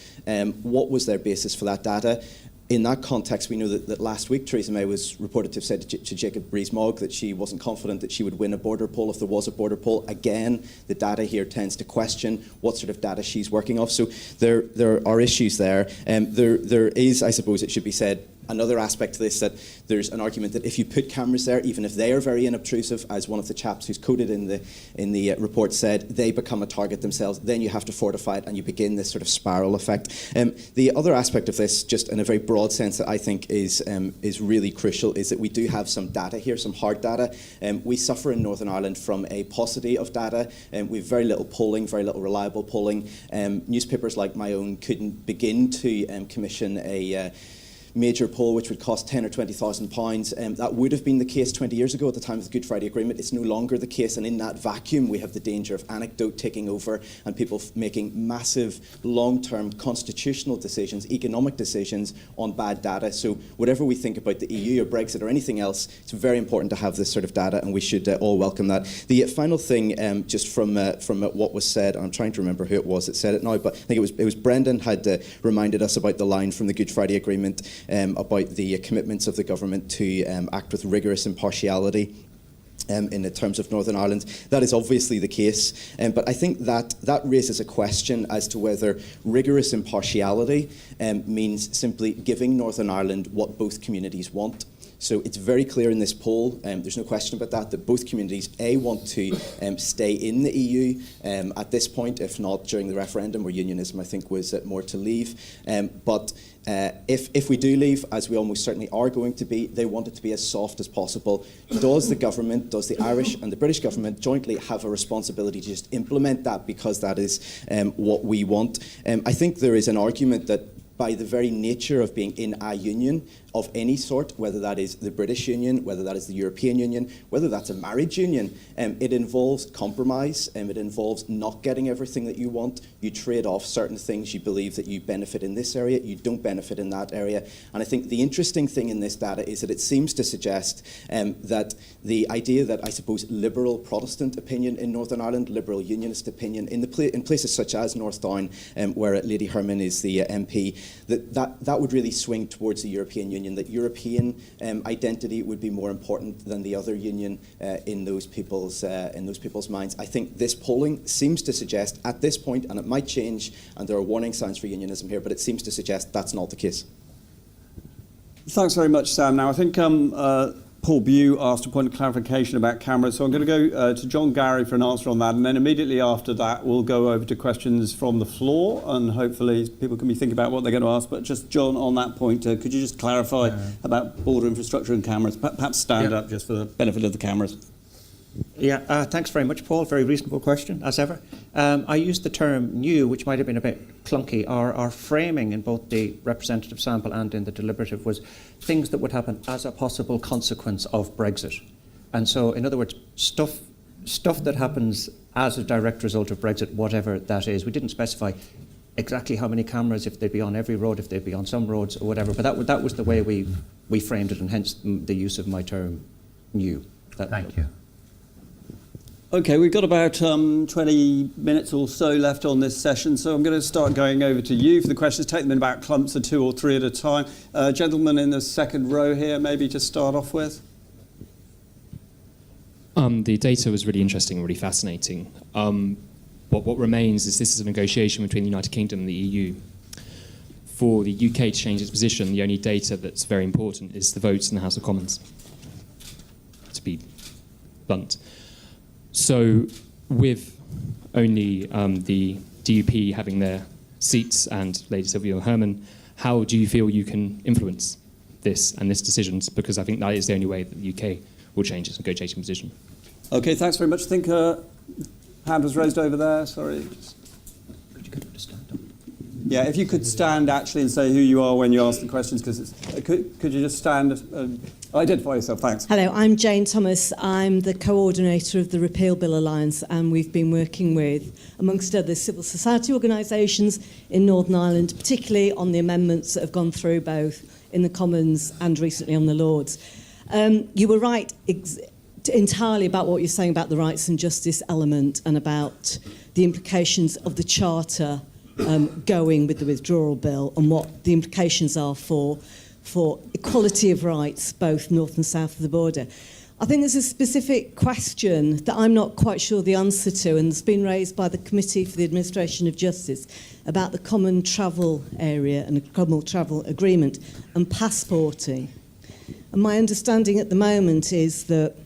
what was their basis for that data? In that context, we know that last week Theresa May was reported to have said to Jacob Rees-Mogg that she wasn't confident that she would win a border poll if there was a border poll. Again, the data here tends to question what sort of data she's working off. So there are issues there. There is, I suppose it should be said, another aspect to this, that there's an argument that if you put cameras there, even if they are very inobtrusive, as one of the chaps who's quoted in the report said, they become a target themselves. Then you have to fortify it, and you begin this sort of spiral effect. The other aspect of this, just in a very broad sense, that I think is really crucial, is that we do have some data here, some hard data. We suffer in Northern Ireland from a paucity of data. We have very little polling, very little reliable polling. Newspapers like my own couldn't begin to commission a major poll which would cost £10,000 or £20,000. That would have been the case 20 years ago at the time of the Good Friday Agreement. It's no longer the case, and in that vacuum we have the danger of anecdote taking over and people making massive long-term constitutional decisions, economic decisions on bad data. So whatever we think about the EU or Brexit or anything else, it's very important to have this sort of data, and we should all welcome that. The final thing, just from what was said, I'm trying to remember who it was that said it now, but I think it was Brendan had reminded us about the line from the Good Friday Agreement about the commitments of the government to act with rigorous impartiality in the terms of Northern Ireland. That is obviously the case, but I think that raises a question as to whether rigorous impartiality means simply giving Northern Ireland what both communities want. So it's very clear in this poll, there's no question about that both communities, A, want to stay in the EU at this point, if not during the referendum, where unionism, I think, was more to leave. But if we do leave, as we almost certainly are going to be, they want it to be as soft as possible. Does the government, does the Irish and the British government jointly have a responsibility to just implement that, because that is what we want? I think there is an argument that by the very nature of being in a union of any sort, whether that is the British Union, whether that is the European Union, whether that's a marriage union, it involves compromise, it involves not getting everything that you want. You trade off certain things. You believe that you benefit in this area, you don't benefit in that area. And I think the interesting thing in this data is that it seems to suggest that the idea that, I suppose, liberal Protestant opinion in Northern Ireland, liberal unionist opinion in places such as North Down, where Lady Herman is the MP, that would really swing towards the European Union, that European identity would be more important than the other union in those people's minds. I think this polling seems to suggest at this point, and it might change, and there are warning signs for unionism here, but it seems to suggest that's not the case. Thanks very much, Sam. Now, I think Paul Bew asked a point of clarification about cameras, so I'm going to go to John Gary for an answer on that, and then immediately after that we'll go over to questions from the floor, and hopefully people can be thinking about what they're going to ask. But just, John, on that point, could you just clarify about border infrastructure and cameras? Perhaps stand up just for the benefit of the cameras. Yeah, thanks very much, Paul. Very reasonable question, as ever. I used the term new, which might have been a bit clunky. Our framing in both the representative sample and in the deliberative was things that would happen as a possible consequence of Brexit. And so, in other words, stuff that happens as a direct result of Brexit, whatever that is. We didn't specify exactly how many cameras, if they'd be on every road, if they'd be on some roads or whatever, but that was the way we framed it, and hence the use of my term new. Thank you. Okay, we've got about 20 minutes or so left on this session, so I'm going to start going over to you for the questions. Take them in about clumps of 2 or 3 at a time. Gentleman in the second row here, maybe just start off with. The data was really interesting, really fascinating. What remains is this is a negotiation between the United Kingdom and the EU. For the UK to change its position, the only data that's very important is the votes in the House of Commons, to be blunt. So with only the DUP having their seats and Lady Sylvia Herman, how do you feel you can influence this and this decisions? Because I think that is the only way that the UK will change its negotiating position. Okay, thanks very much. I think hand was raised over there. Sorry. Could you go to stand up? Yeah, if you could stand actually and say who you are when you ask the questions, because could you just stand? Identify yourself, thanks. Hello, I'm Jane Thomas. I'm the coordinator of the Repeal Bill Alliance, and we've been working with, amongst others, civil society organisations in Northern Ireland, particularly on the amendments that have gone through both in the Commons and recently on the Lords. You were right entirely about what you're saying about the rights and justice element and about the implications of the Charter going with the withdrawal bill and what the implications are for equality of rights, both north and south of the border. I think there's a specific question that I'm not quite sure the answer to, and it's been raised by the Committee for the Administration of Justice about the Common Travel Area and the Common Travel Agreement and passporting. And my understanding at the moment is that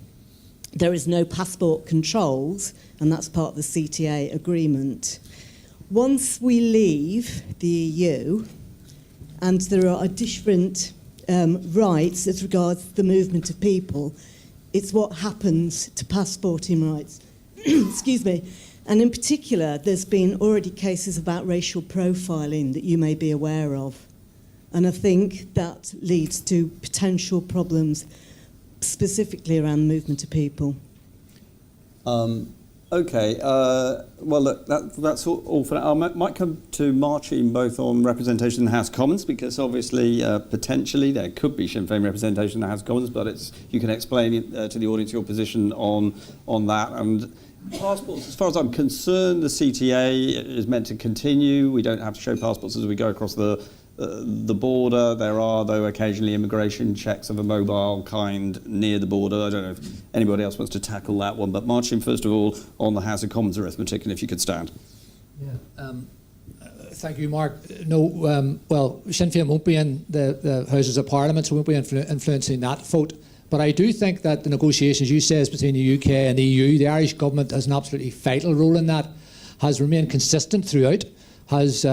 there is no passport controls, and that's part of the CTA agreement. Once we leave the EU, and there are different rights as regards the movement of people, it's what happens to passporting rights. Excuse me. And in particular, there's been already cases about racial profiling that you may be aware of. And I think that leads to potential problems specifically around the movement of people. Okay, well, look, that's all for now. I might come to Marcin both on representation in the House of Commons, because obviously, potentially, there could be Sinn Féin representation in the House of Commons, but you can explain to the audience your position on that. And passports, as far as I'm concerned, the CTA is meant to continue. We don't have to show passports as we go across the border. There are, though, occasionally immigration checks of a mobile kind near the border. I don't know if anybody else wants to tackle that one. But Marcin, first of all, on the House of Commons arithmetic, and if you could stand. Yeah. Thank you, Mark. No, well, Sinn Féin won't be in the Houses of Parliament, so we won't be influencing that vote. But I do think that the negotiations, you says, between the UK and the EU, the Irish government has an absolutely vital role in that, has remained consistent throughout, has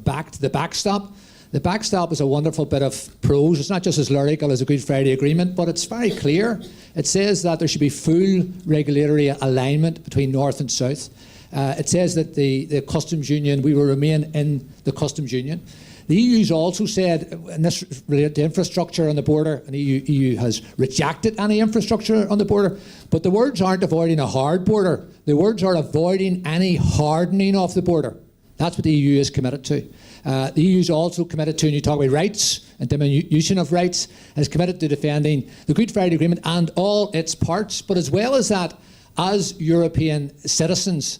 backed the backstop. The backstop is a wonderful bit of prose. It's not just as lyrical as a Good Friday Agreement, but it's very clear. It says that there should be full regulatory alignment between North and South. It says that the customs union, we will remain in the customs union. The EU's also said, and this related to infrastructure on the border, and the EU has rejected any infrastructure on the border, but the words aren't avoiding a hard border. The words are avoiding any hardening of the border. That's what the EU is committed to. The EU is also committed to, and you talk about rights and diminution of rights, is committed to defending the Good Friday Agreement and all its parts. But as well as that, as European citizens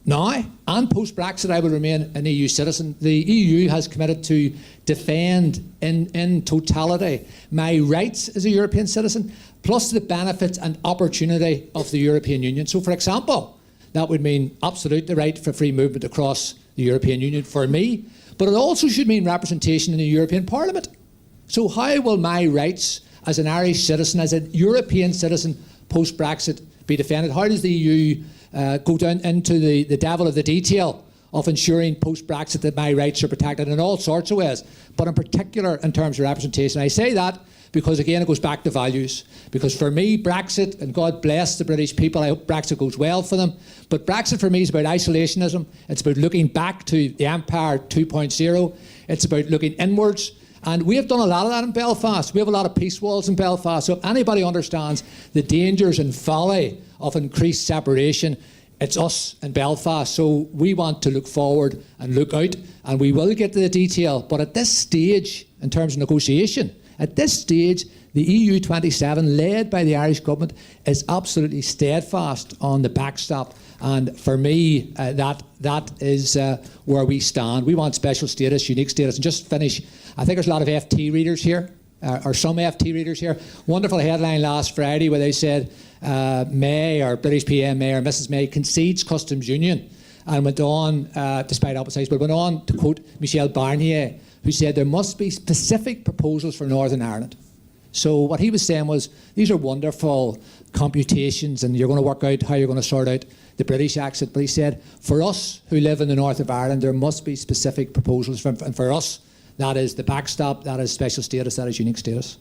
now and post-Brexit, I will remain an EU citizen. The EU has committed to defend in totality my rights as a European citizen, plus the benefits and opportunity of the European Union. So, for example, that would mean absolute the right for free movement across the European Union for me, but it also should mean representation in the European Parliament. So how will my rights as an Irish citizen, as a European citizen post-Brexit be defended? How does the EU go down into the devil of the detail of ensuring post-Brexit that my rights are protected in all sorts of ways, but in particular in terms of representation? I say that because, again, it goes back to values. Because for me, Brexit, and God bless the British people, I hope Brexit goes well for them, but Brexit for me is about isolationism. It's about looking back to the Empire 2.0. It's about looking inwards. And we have done a lot of that in Belfast. We have a lot of peace walls in Belfast. So if anybody understands the dangers and folly of increased separation, it's us in Belfast. So we want to look forward and look out, and we will get to the detail. But at this stage, in terms of negotiation, at this stage, the EU27, led by the Irish government, is absolutely steadfast on the backstop. And for me, that is where we stand. We want special status, unique status. And just finish, I think there's a lot of FT readers here, or some FT readers here. Wonderful headline last Friday where they said May, or British PM May, or Mrs May concedes customs union, and went on, despite opposition, but went on to quote Michel Barnier, who said there must be specific proposals for Northern Ireland. So what he was saying was, these are wonderful computations and you're going to work out how you're going to sort out the British exit. But he said, for us who live in the north of Ireland, there must be specific proposals. And for us, that is the backstop, that is special status, that is unique status.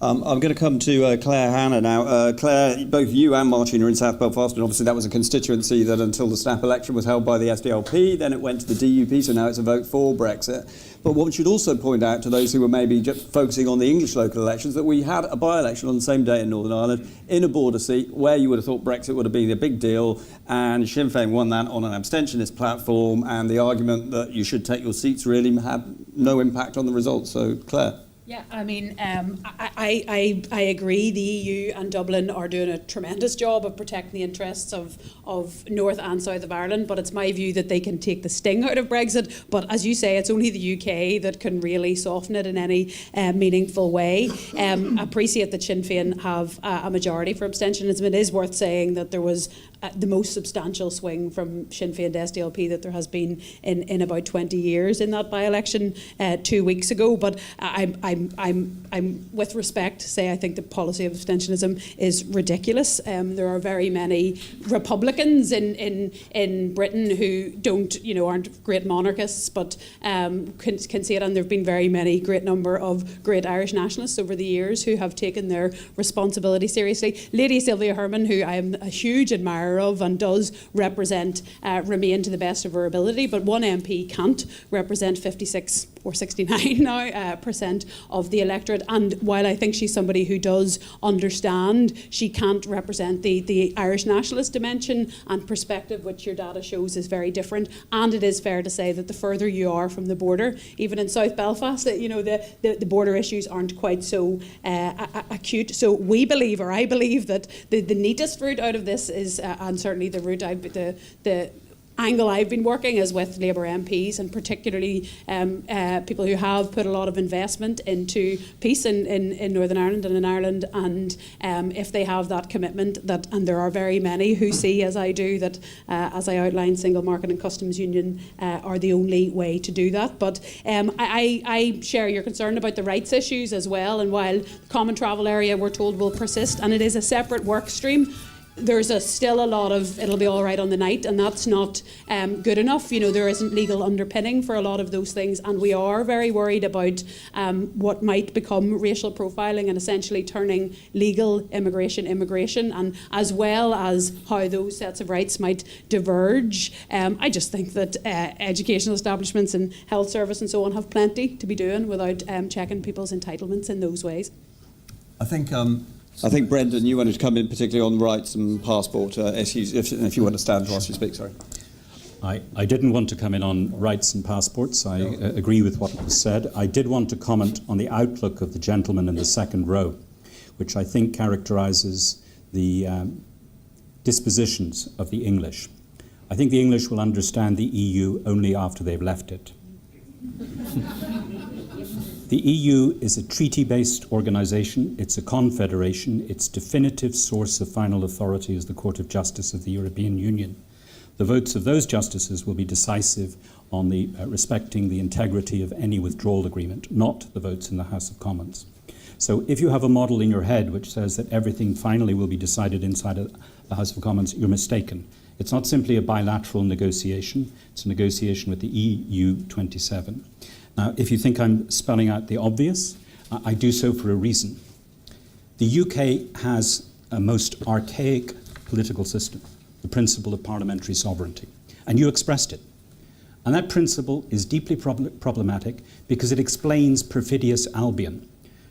I'm going to come to Claire Hanna now. Claire, both you and Marcin are in South Belfast, and obviously that was a constituency that until the snap election was held by the SDLP, then it went to the DUP, so now it's a vote for Brexit. But what we should also point out to those who were maybe just focusing on the English local elections, that we had a by-election on the same day in Northern Ireland in a border seat where you would have thought Brexit would have been a big deal, and Sinn Féin won that on an abstentionist platform, and the argument that you should take your seats really had no impact on the results. So, Claire. Yeah, I mean, I agree. The EU and Dublin are doing a tremendous job of protecting the interests of North and South of Ireland, but it's my view that they can take the sting out of Brexit. But as you say, it's only the UK that can really soften it in any meaningful way. I appreciate that Sinn Féin have a majority for abstentionism. It is worth saying that there was the most substantial swing from Sinn Féin to SDLP that there has been in about 20 years in that by-election 2 weeks ago. But I'm with respect, say I think the policy of abstentionism is ridiculous. There are very many Republicans in Britain who aren't great monarchists, but can see it, and there have been very many great number of great Irish nationalists over the years who have taken their responsibility seriously. Lady Sylvia Herman, who I am a huge admirer of and does represent Remain to the best of her ability, but one MP can't represent 56 or 69 now percent of the electorate, and while I think she's somebody who does understand, she can't represent the Irish nationalist dimension and perspective, which your data shows is very different. And it is fair to say that the further you are from the border, even in South Belfast, the border issues aren't quite so acute. So we believe, or I believe, that the neatest route out of this is, and certainly the route the angle I've been working is with Labour MPs, and particularly people who have put a lot of investment into peace in Northern Ireland and in Ireland, and if they have that commitment, and there are very many who see, as I do, that as I outlined, single market and customs union are the only way to do that. But I share your concern about the rights issues as well, and while the common travel area we're told will persist, and it is a separate work stream, there's still a lot of it'll be all right on the night, and that's not good enough. There isn't legal underpinning for a lot of those things, and we are very worried about what might become racial profiling and essentially turning legal immigration, and as well as how those sets of rights might diverge. I just think that educational establishments and health service and so on have plenty to be doing without checking people's entitlements in those ways. I think, Brendan, you wanted to come in particularly on rights and passport issues, if you want to stand whilst you speak, sorry. I didn't want to come in on rights and passports. I agree with what was said. I did want to comment on the outlook of the gentleman in the second row, which I think characterises the dispositions of the English. I think the English will understand the EU only after they've left it. The EU is a treaty-based organisation. It's a confederation. Its definitive source of final authority is the Court of Justice of the European Union. The votes of those justices will be decisive on the respecting the integrity of any withdrawal agreement, not the votes in the House of Commons. So if you have a model in your head which says that everything finally will be decided inside the House of Commons, you're mistaken. It's not simply a bilateral negotiation. It's a negotiation with the EU 27. Now, if you think I'm spelling out the obvious, I do so for a reason. The UK has a most archaic political system, the principle of parliamentary sovereignty, and you expressed it. And that principle is deeply problematic because it explains perfidious Albion.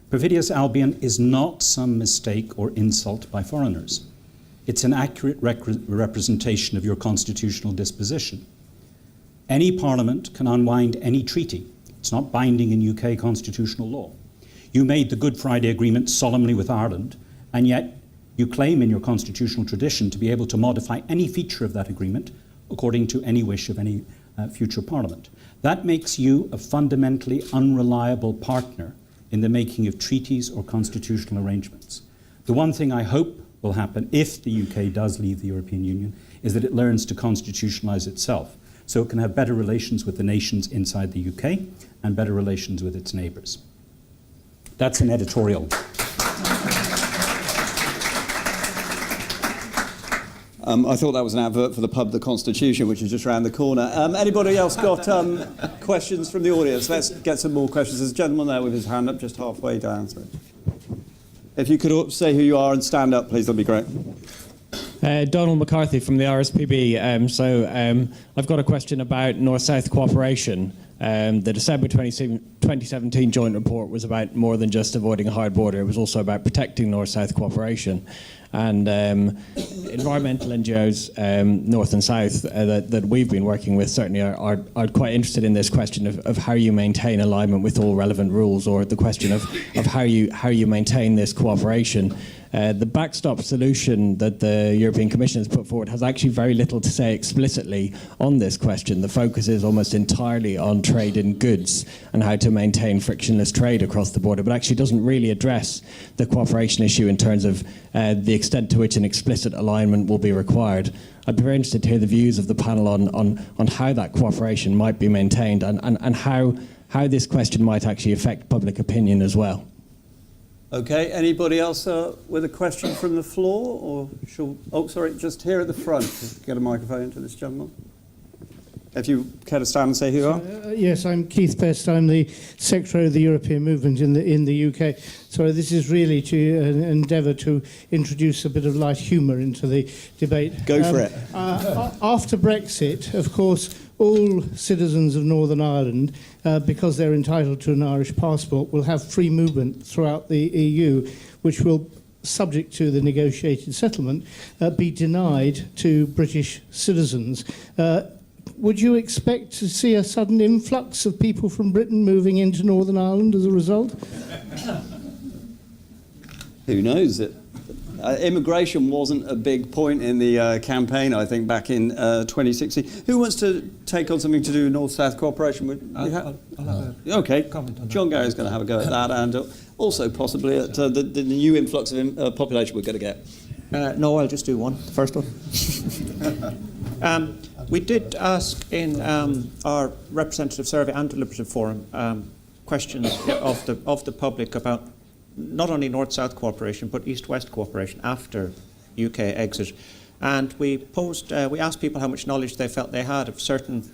Perfidious Albion is not some mistake or insult by foreigners. It's an accurate representation of your constitutional disposition. Any parliament can unwind any treaty. It's not binding in UK constitutional law. You made the Good Friday Agreement solemnly with Ireland, and yet you claim in your constitutional tradition to be able to modify any feature of that agreement according to any wish of any future parliament. That makes you a fundamentally unreliable partner in the making of treaties or constitutional arrangements. The one thing I hope will happen if the UK does leave the European Union is that it learns to constitutionalise itself, so it can have better relations with the nations inside the UK and better relations with its neighbours. That's an editorial. I thought that was an advert for the pub The Constitution, which is just around the corner. Anybody else got questions from the audience? Let's get some more questions. There's a gentleman there with his hand up just halfway down. So if you could say who you are and stand up, please, that'd be great. Donald McCarthy from the RSPB. I've got a question about North-South cooperation. The December 2017 joint report was about more than just avoiding a hard border. It was also about protecting North-South cooperation. and environmental NGOs, North and South, that we've been working with certainly are quite interested in this question of how you maintain alignment with all relevant rules, or the question of how you maintain this cooperation. The backstop solution that the European Commission has put forward has actually very little to say explicitly on this question. The focus is almost entirely on trade in goods and how to maintain frictionless trade across the border, but actually doesn't really address the cooperation issue in terms of the extent to which an explicit alignment will be required. I'd be very interested to hear the views of the panel on how that cooperation might be maintained and how this question might actually affect public opinion as well. Okay, anybody else with a question from the floor? Or sorry, just here at the front. Get a microphone to this gentleman. If you care to stand and say who you are. Yes, I'm Keith Best. I'm the Secretary of the European Movement in the UK. So this is really to endeavour to introduce a bit of light humour into the debate. Go for it. After Brexit, of course, all citizens of Northern Ireland, because they're entitled to an Irish passport, will have free movement throughout the EU, which will, subject to the negotiated settlement, be denied to British citizens. Would you expect to see a sudden influx of people from Britain moving into Northern Ireland as a result? Who knows? Immigration wasn't a big point in the campaign, I think, back in 2016. Who wants to take on something to do with North-South cooperation? I'll have okay, comment on that. John Gary's going to have a go at that, and also possibly at the new influx of population we're going to get. No, I'll just do one, the first one. We did ask in our representative survey and deliberative forum questions of the public about not only North-South cooperation but East-West cooperation after UK exit, and we asked people how much knowledge they felt they had of certain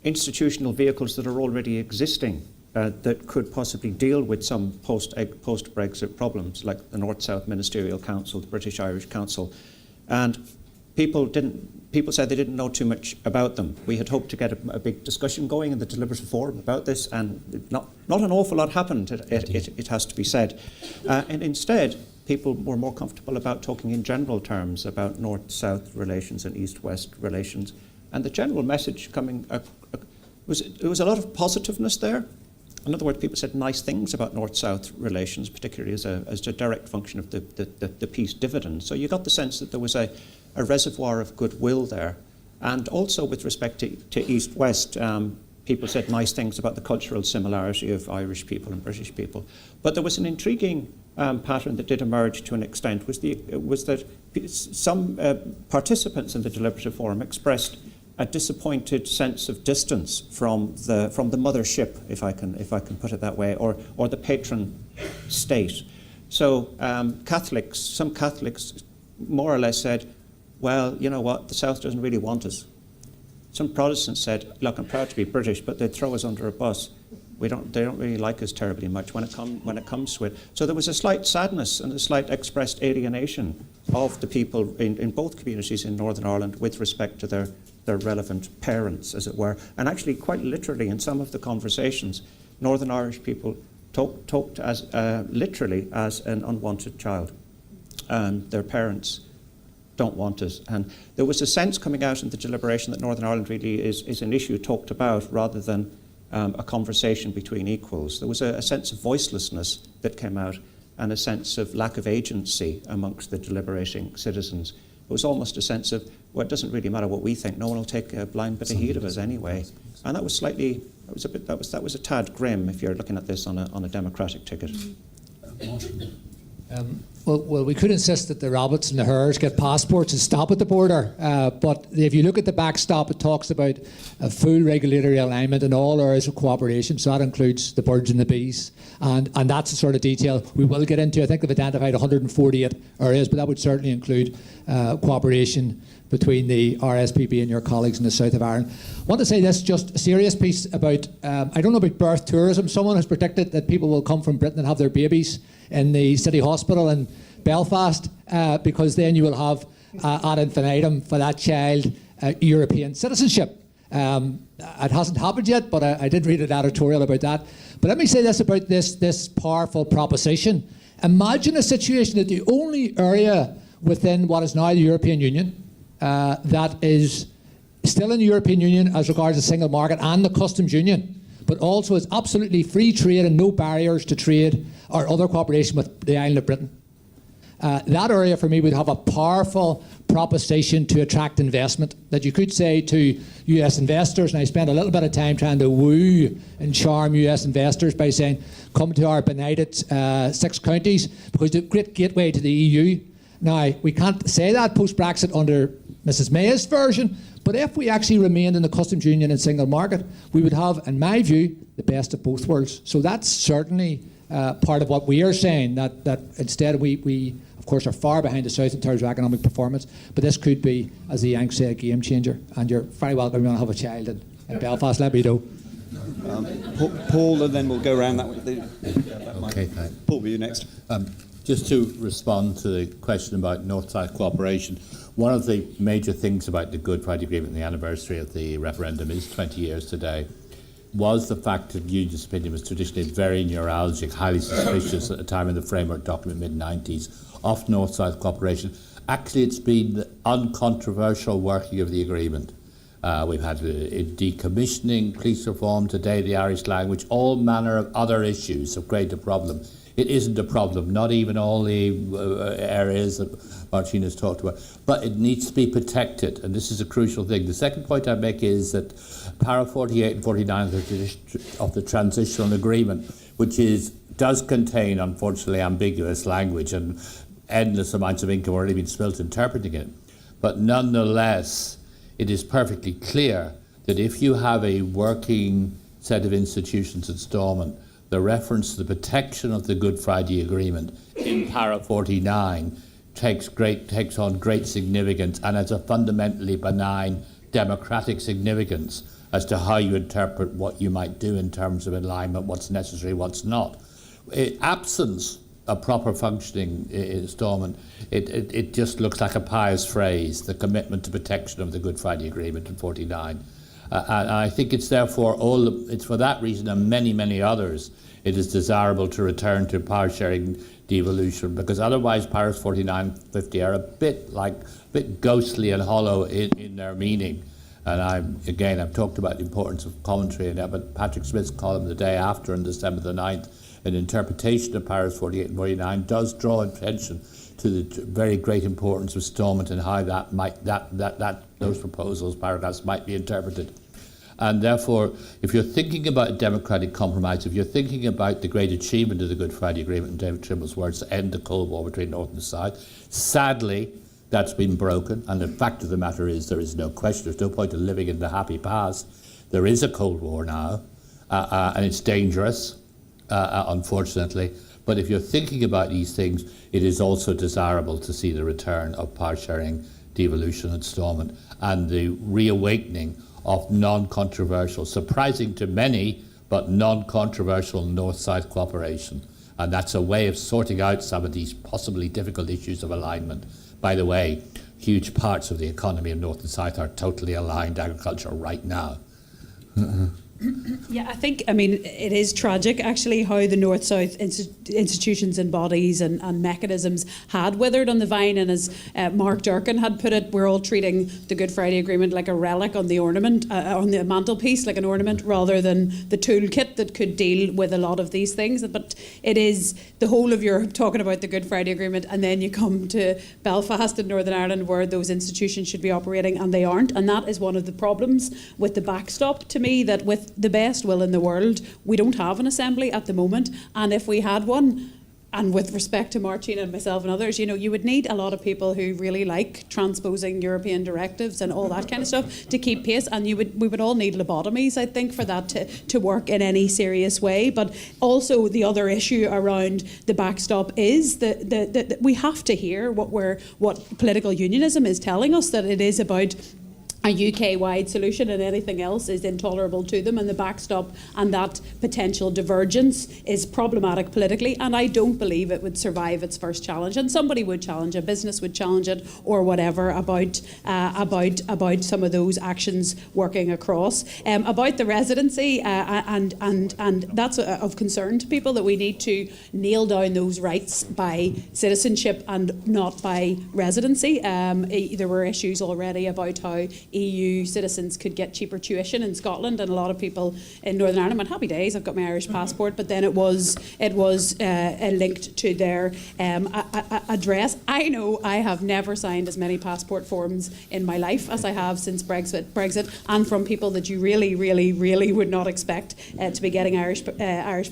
institutional vehicles that are already existing that could possibly deal with some post-Brexit problems, like the North-South Ministerial Council, the British-Irish Council, and people said they didn't know too much about them. We had hoped to get a big discussion going in the deliberative forum about this, and not an awful lot happened, it has to be said. And instead, people were more comfortable about talking in general terms about North-South relations and East-West relations. And the general message coming was a lot of positiveness there. In other words, people said nice things about North-South relations, particularly as a direct function of the peace dividend. So you got the sense that there was a reservoir of goodwill there. And also with respect to East-West, people said nice things about the cultural similarity of Irish people and British people. But there was an intriguing pattern that did emerge to an extent, was that some participants in the deliberative forum expressed a disappointed sense of distance from the mothership, if I can put it that way, or the patron state. So some Catholics more or less said, well, you know what, the South doesn't really want us. Some Protestants said, look, I'm proud to be British, but they'd throw us under a bus. They don't really like us terribly much when it comes to it. So there was a slight sadness and a slight expressed alienation of the people in both communities in Northern Ireland with respect to their relevant parents, as it were. And actually, quite literally, in some of the conversations, Northern Irish people talked as literally as an unwanted child. And their parents don't want us. And there was a sense coming out in the deliberation that Northern Ireland really is an issue talked about rather than a conversation between equals. There was a sense of voicelessness that came out and a sense of lack of agency amongst the deliberating citizens. It was almost a sense of, well, it doesn't really matter what we think. No one will take a blind bit of heed of us anyway. And that was that was a tad grim if you're looking at this on a democratic ticket. Well, we could insist that the rabbits and the hares get passports and stop at the border. But if you look at the backstop, it talks about a full regulatory alignment in all areas of cooperation. So that includes the birds and the bees. And that's the sort of detail we will get into. I think they've identified 148 areas, but that would certainly include cooperation between the RSPB and your colleagues in the south of Ireland. I want to say this, just a serious piece about, I don't know about birth tourism. Someone has predicted that people will come from Britain and have their babies in the city hospital in Belfast, because then you will have ad infinitum for that child European citizenship. It hasn't happened yet, but I did read an editorial about that. But let me say this about this powerful proposition. Imagine a situation that the only area within what is now the European Union that is still in the European Union as regards the single market and the customs union, but also is absolutely free trade and no barriers to trade or other cooperation with the island of Britain. That area for me would have a powerful proposition to attract investment that you could say to US investors, and I spent a little bit of time trying to woo and charm US investors by saying, come to our benighted 6 counties because it's a great gateway to the EU. Now, we can't say that post-Brexit under Mrs May's version, but if we actually remained in the customs union and single market, we would have, in my view, the best of both worlds. So that's certainly part of what we are saying, that instead we of course, are far behind the South in terms of economic performance, but this could be, as the Yanks say, a game changer. And you're very welcome if you want to have a child in Belfast, let me know. Paul, and then we'll go around that way. Okay, thanks. Paul, will you next? Just to respond to the question about North-South cooperation, one of the major things about the Good Friday Agreement and the anniversary of the referendum is 20 years today, was the fact that unionist opinion was traditionally very neuralgic, highly suspicious at the time of the framework document, mid-90s, of North-South cooperation. Actually, it's been the uncontroversial working of the agreement. We've had decommissioning, police reform, today the Irish language, all manner of other issues have created a problem. It isn't a problem, not even all the areas that Martina's talked about, but it needs to be protected, and this is a crucial thing. The second point I make is that para 48 and 49 of the transitional agreement, which does contain, unfortunately, ambiguous language, and endless amounts of ink have already been spilt interpreting it. But nonetheless, it is perfectly clear that if you have a working set of institutions at Stormont, the reference to the protection of the Good Friday Agreement in para 49 takes on great significance and has a fundamentally benign democratic significance as to how you interpret what you might do in terms of alignment, what's necessary, what's not. Absence a proper functioning Stormont, it just looks like a pious phrase, the commitment to protection of the Good Friday Agreement in 49. And I think it's therefore it's for that reason and many, many others, it is desirable to return to power sharing devolution, because otherwise powers 49 and 50 are a bit ghostly and hollow in their meaning. And I've talked about the importance of commentary in there, but Patrick Smith's column the day after on December the 9th, an interpretation of powers 48 and 49 does draw attention to the very great importance of Stormont and how those proposals, paragraphs, might be interpreted. And therefore, if you're thinking about a democratic compromise, if you're thinking about the great achievement of the Good Friday Agreement, in David Trimble's words, to end the Cold War between North and South, sadly, that's been broken. And the fact of the matter is, there is no question, there's no point in living in the happy past. There is a Cold War now, and it's dangerous, unfortunately. But if you're thinking about these things, it is also desirable to see the return of power sharing devolution at Stormont and the reawakening of non-controversial, surprising to many, but non-controversial North-South cooperation. And that's a way of sorting out some of these possibly difficult issues of alignment. By the way, huge parts of the economy of North and South are totally aligned agriculture right now. Yeah, it is tragic actually how the North-South institutions and bodies and mechanisms had withered on the vine, and as Mark Durkin had put it, we're all treating the Good Friday Agreement like a relic on the ornament, on the mantelpiece, like an ornament, rather than the toolkit that could deal with a lot of these things. But it is the whole of Europe talking about the Good Friday Agreement, and then you come to Belfast in Northern Ireland where those institutions should be operating and they aren't, and that is one of the problems with the backstop to me, that with the best will in the world, we don't have an assembly at the moment, and if we had one, and with respect to Martina and myself and others, you would need a lot of people who really like transposing European directives and all that kind of stuff to keep pace, and we would all need lobotomies, I think, for that to work in any serious way. But also the other issue around the backstop is that we have to hear what political unionism is telling us, that it is about a UK-wide solution, and anything else is intolerable to them, and the backstop and that potential divergence is problematic politically, and I don't believe it would survive its first challenge. And somebody would challenge, a business would challenge it, or whatever, about some of those actions working across. About the residency, and that's of concern to people, that we need to nail down those rights by citizenship and not by residency. There were issues already about how EU citizens could get cheaper tuition in Scotland, and a lot of people in Northern Ireland went, happy days, I've got my Irish passport, but then it was linked to their address. I know I have never signed as many passport forms in my life as I have since Brexit, and from people that you really would not expect to be getting Irish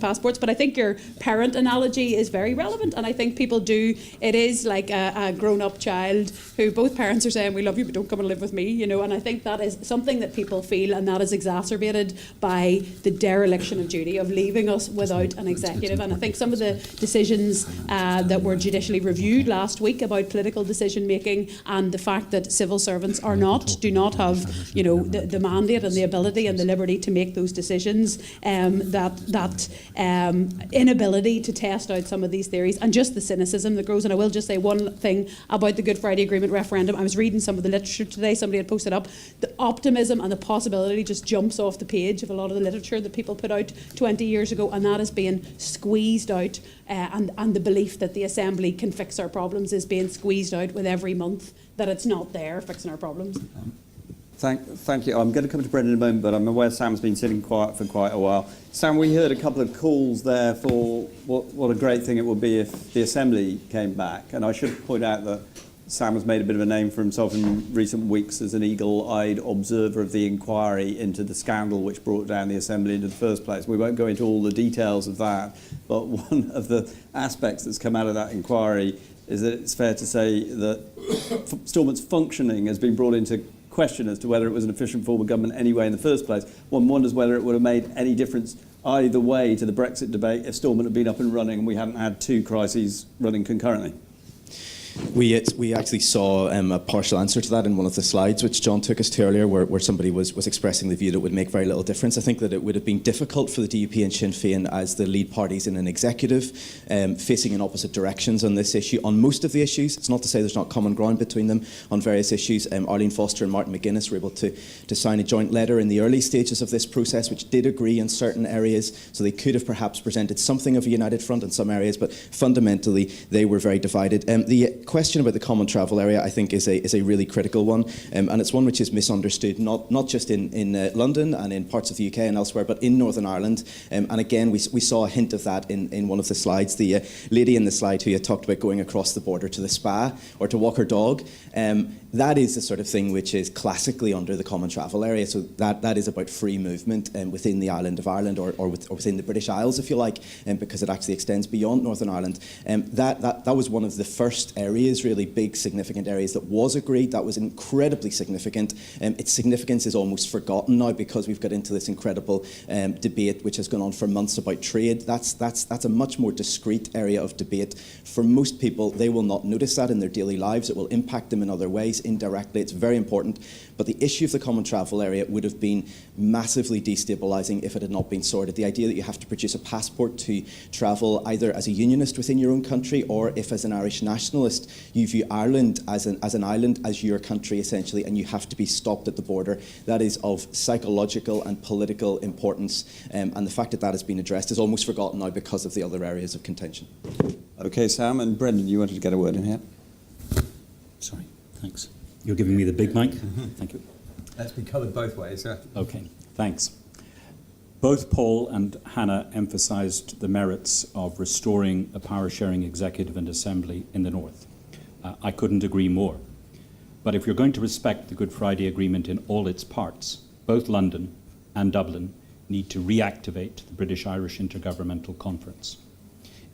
passports. But I think your parent analogy is very relevant, and I think people do, it is like a grown-up child who both parents are saying, we love you, but don't come and live with me, and I think that is something that people feel, and that is exacerbated by the dereliction of duty of leaving us without an executive. And I think some of the decisions that were judicially reviewed last week about political decision making, and the fact that civil servants do not have the mandate and the ability and the liberty to make those decisions, that inability to test out some of these theories, and just the cynicism that grows. And I will just say one thing about the Good Friday Agreement referendum. I was reading some of the literature today, somebody had posted up, the optimism and the possibility just jumps off the page of a lot of the literature that people put out 20 years ago, and that is being squeezed out, and the belief that the Assembly can fix our problems is being squeezed out with every month that it's not there fixing our problems. Thank you. I'm going to come to Brendan in a moment, but I'm aware Sam's been sitting quiet for quite a while. Sam, we heard a couple of calls there for what a great thing it would be if the Assembly came back, and I should point out that Sam has made a bit of a name for himself in recent weeks as an eagle-eyed observer of the inquiry into the scandal which brought down the Assembly into the first place. We won't go into all the details of that, but one of the aspects that's come out of that inquiry is that it's fair to say that Stormont's functioning has been brought into question as to whether it was an efficient form of government anyway in the first place. One wonders whether it would have made any difference either way to the Brexit debate if Stormont had been up and running and we hadn't had two crises running concurrently. We actually saw a partial answer to that in one of the slides which John took us to earlier, where somebody was expressing the view that it would make very little difference. I think that it would have been difficult for the DUP and Sinn Féin as the lead parties in an executive facing in opposite directions on this issue. On most of the issues, it's not to say there's not common ground between them on various issues. Arlene Foster and Martin McGuinness were able to sign a joint letter in the early stages of this process which did agree in certain areas, so they could have perhaps presented something of a united front in some areas, but fundamentally they were very divided. The question about the common travel area, I think, is a really critical one, and it's one which is misunderstood, not just in London and in parts of the UK and elsewhere, but in Northern Ireland. And again, we saw a hint of that in one of the slides. The lady in the slide who had talked about going across the border to the spa or to walk her dog, that is the sort of thing which is classically under the common travel area. So that is about free movement within the island of Ireland or within the British Isles, if you like, because it actually extends beyond Northern Ireland. That was one of the first areas, really big, significant areas that was agreed. That was incredibly significant. Its significance is almost forgotten now because we've got into this incredible debate which has gone on for months about trade. That's a much more discrete area of debate. For most people, they will not notice that in their daily lives. It will impact them in other ways, indirectly. It's very important. But the issue of the common travel area would have been massively destabilising if it had not been sorted. The idea that you have to produce a passport to travel either as a unionist within your own country or if as an Irish nationalist you view Ireland as an island, as your country essentially, and you have to be stopped at the border. That is of psychological and political importance, and the fact that has been addressed is almost forgotten now because of the other areas of contention. Okay, Sam, and Brendan, you wanted to get a word in here? Sorry, thanks. You're giving me the big mic? Thank you. That's been covered both ways, yeah. Okay, thanks. Both Paul and Hannah emphasised the merits of restoring a power-sharing executive and assembly in the north. I couldn't agree more. But if you're going to respect the Good Friday Agreement in all its parts, both London and Dublin need to reactivate the British-Irish Intergovernmental Conference.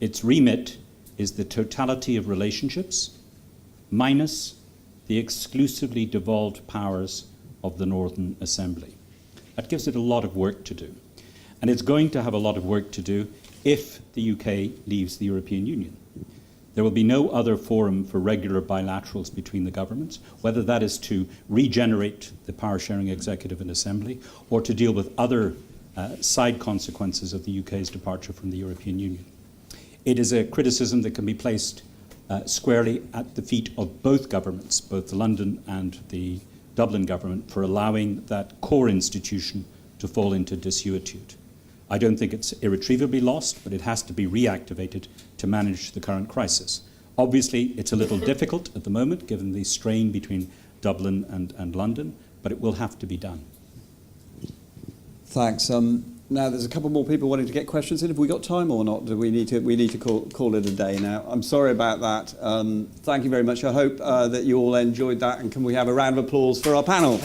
Its remit is the totality of relationships minus the exclusively devolved powers of the Northern Assembly. That gives it a lot of work to do. And it's going to have a lot of work to do if the UK leaves the European Union. There will be no other forum for regular bilaterals between the governments, whether that is to regenerate the power-sharing executive and assembly or to deal with other side consequences of the UK's departure from the European Union. It is a criticism that can be placed squarely at the feet of both governments, both the London and the Dublin government, for allowing that core institution to fall into desuetude. I don't think it's irretrievably lost, but it has to be reactivated to manage the current crisis. Obviously, it's a little difficult at the moment, given the strain between Dublin and London, but it will have to be done. Thanks. Now, there's a couple more people wanting to get questions in. Have we got time or not? Do we need to call it a day now? I'm sorry about that. Thank you very much. I hope that you all enjoyed that. And can we have a round of applause for our panel?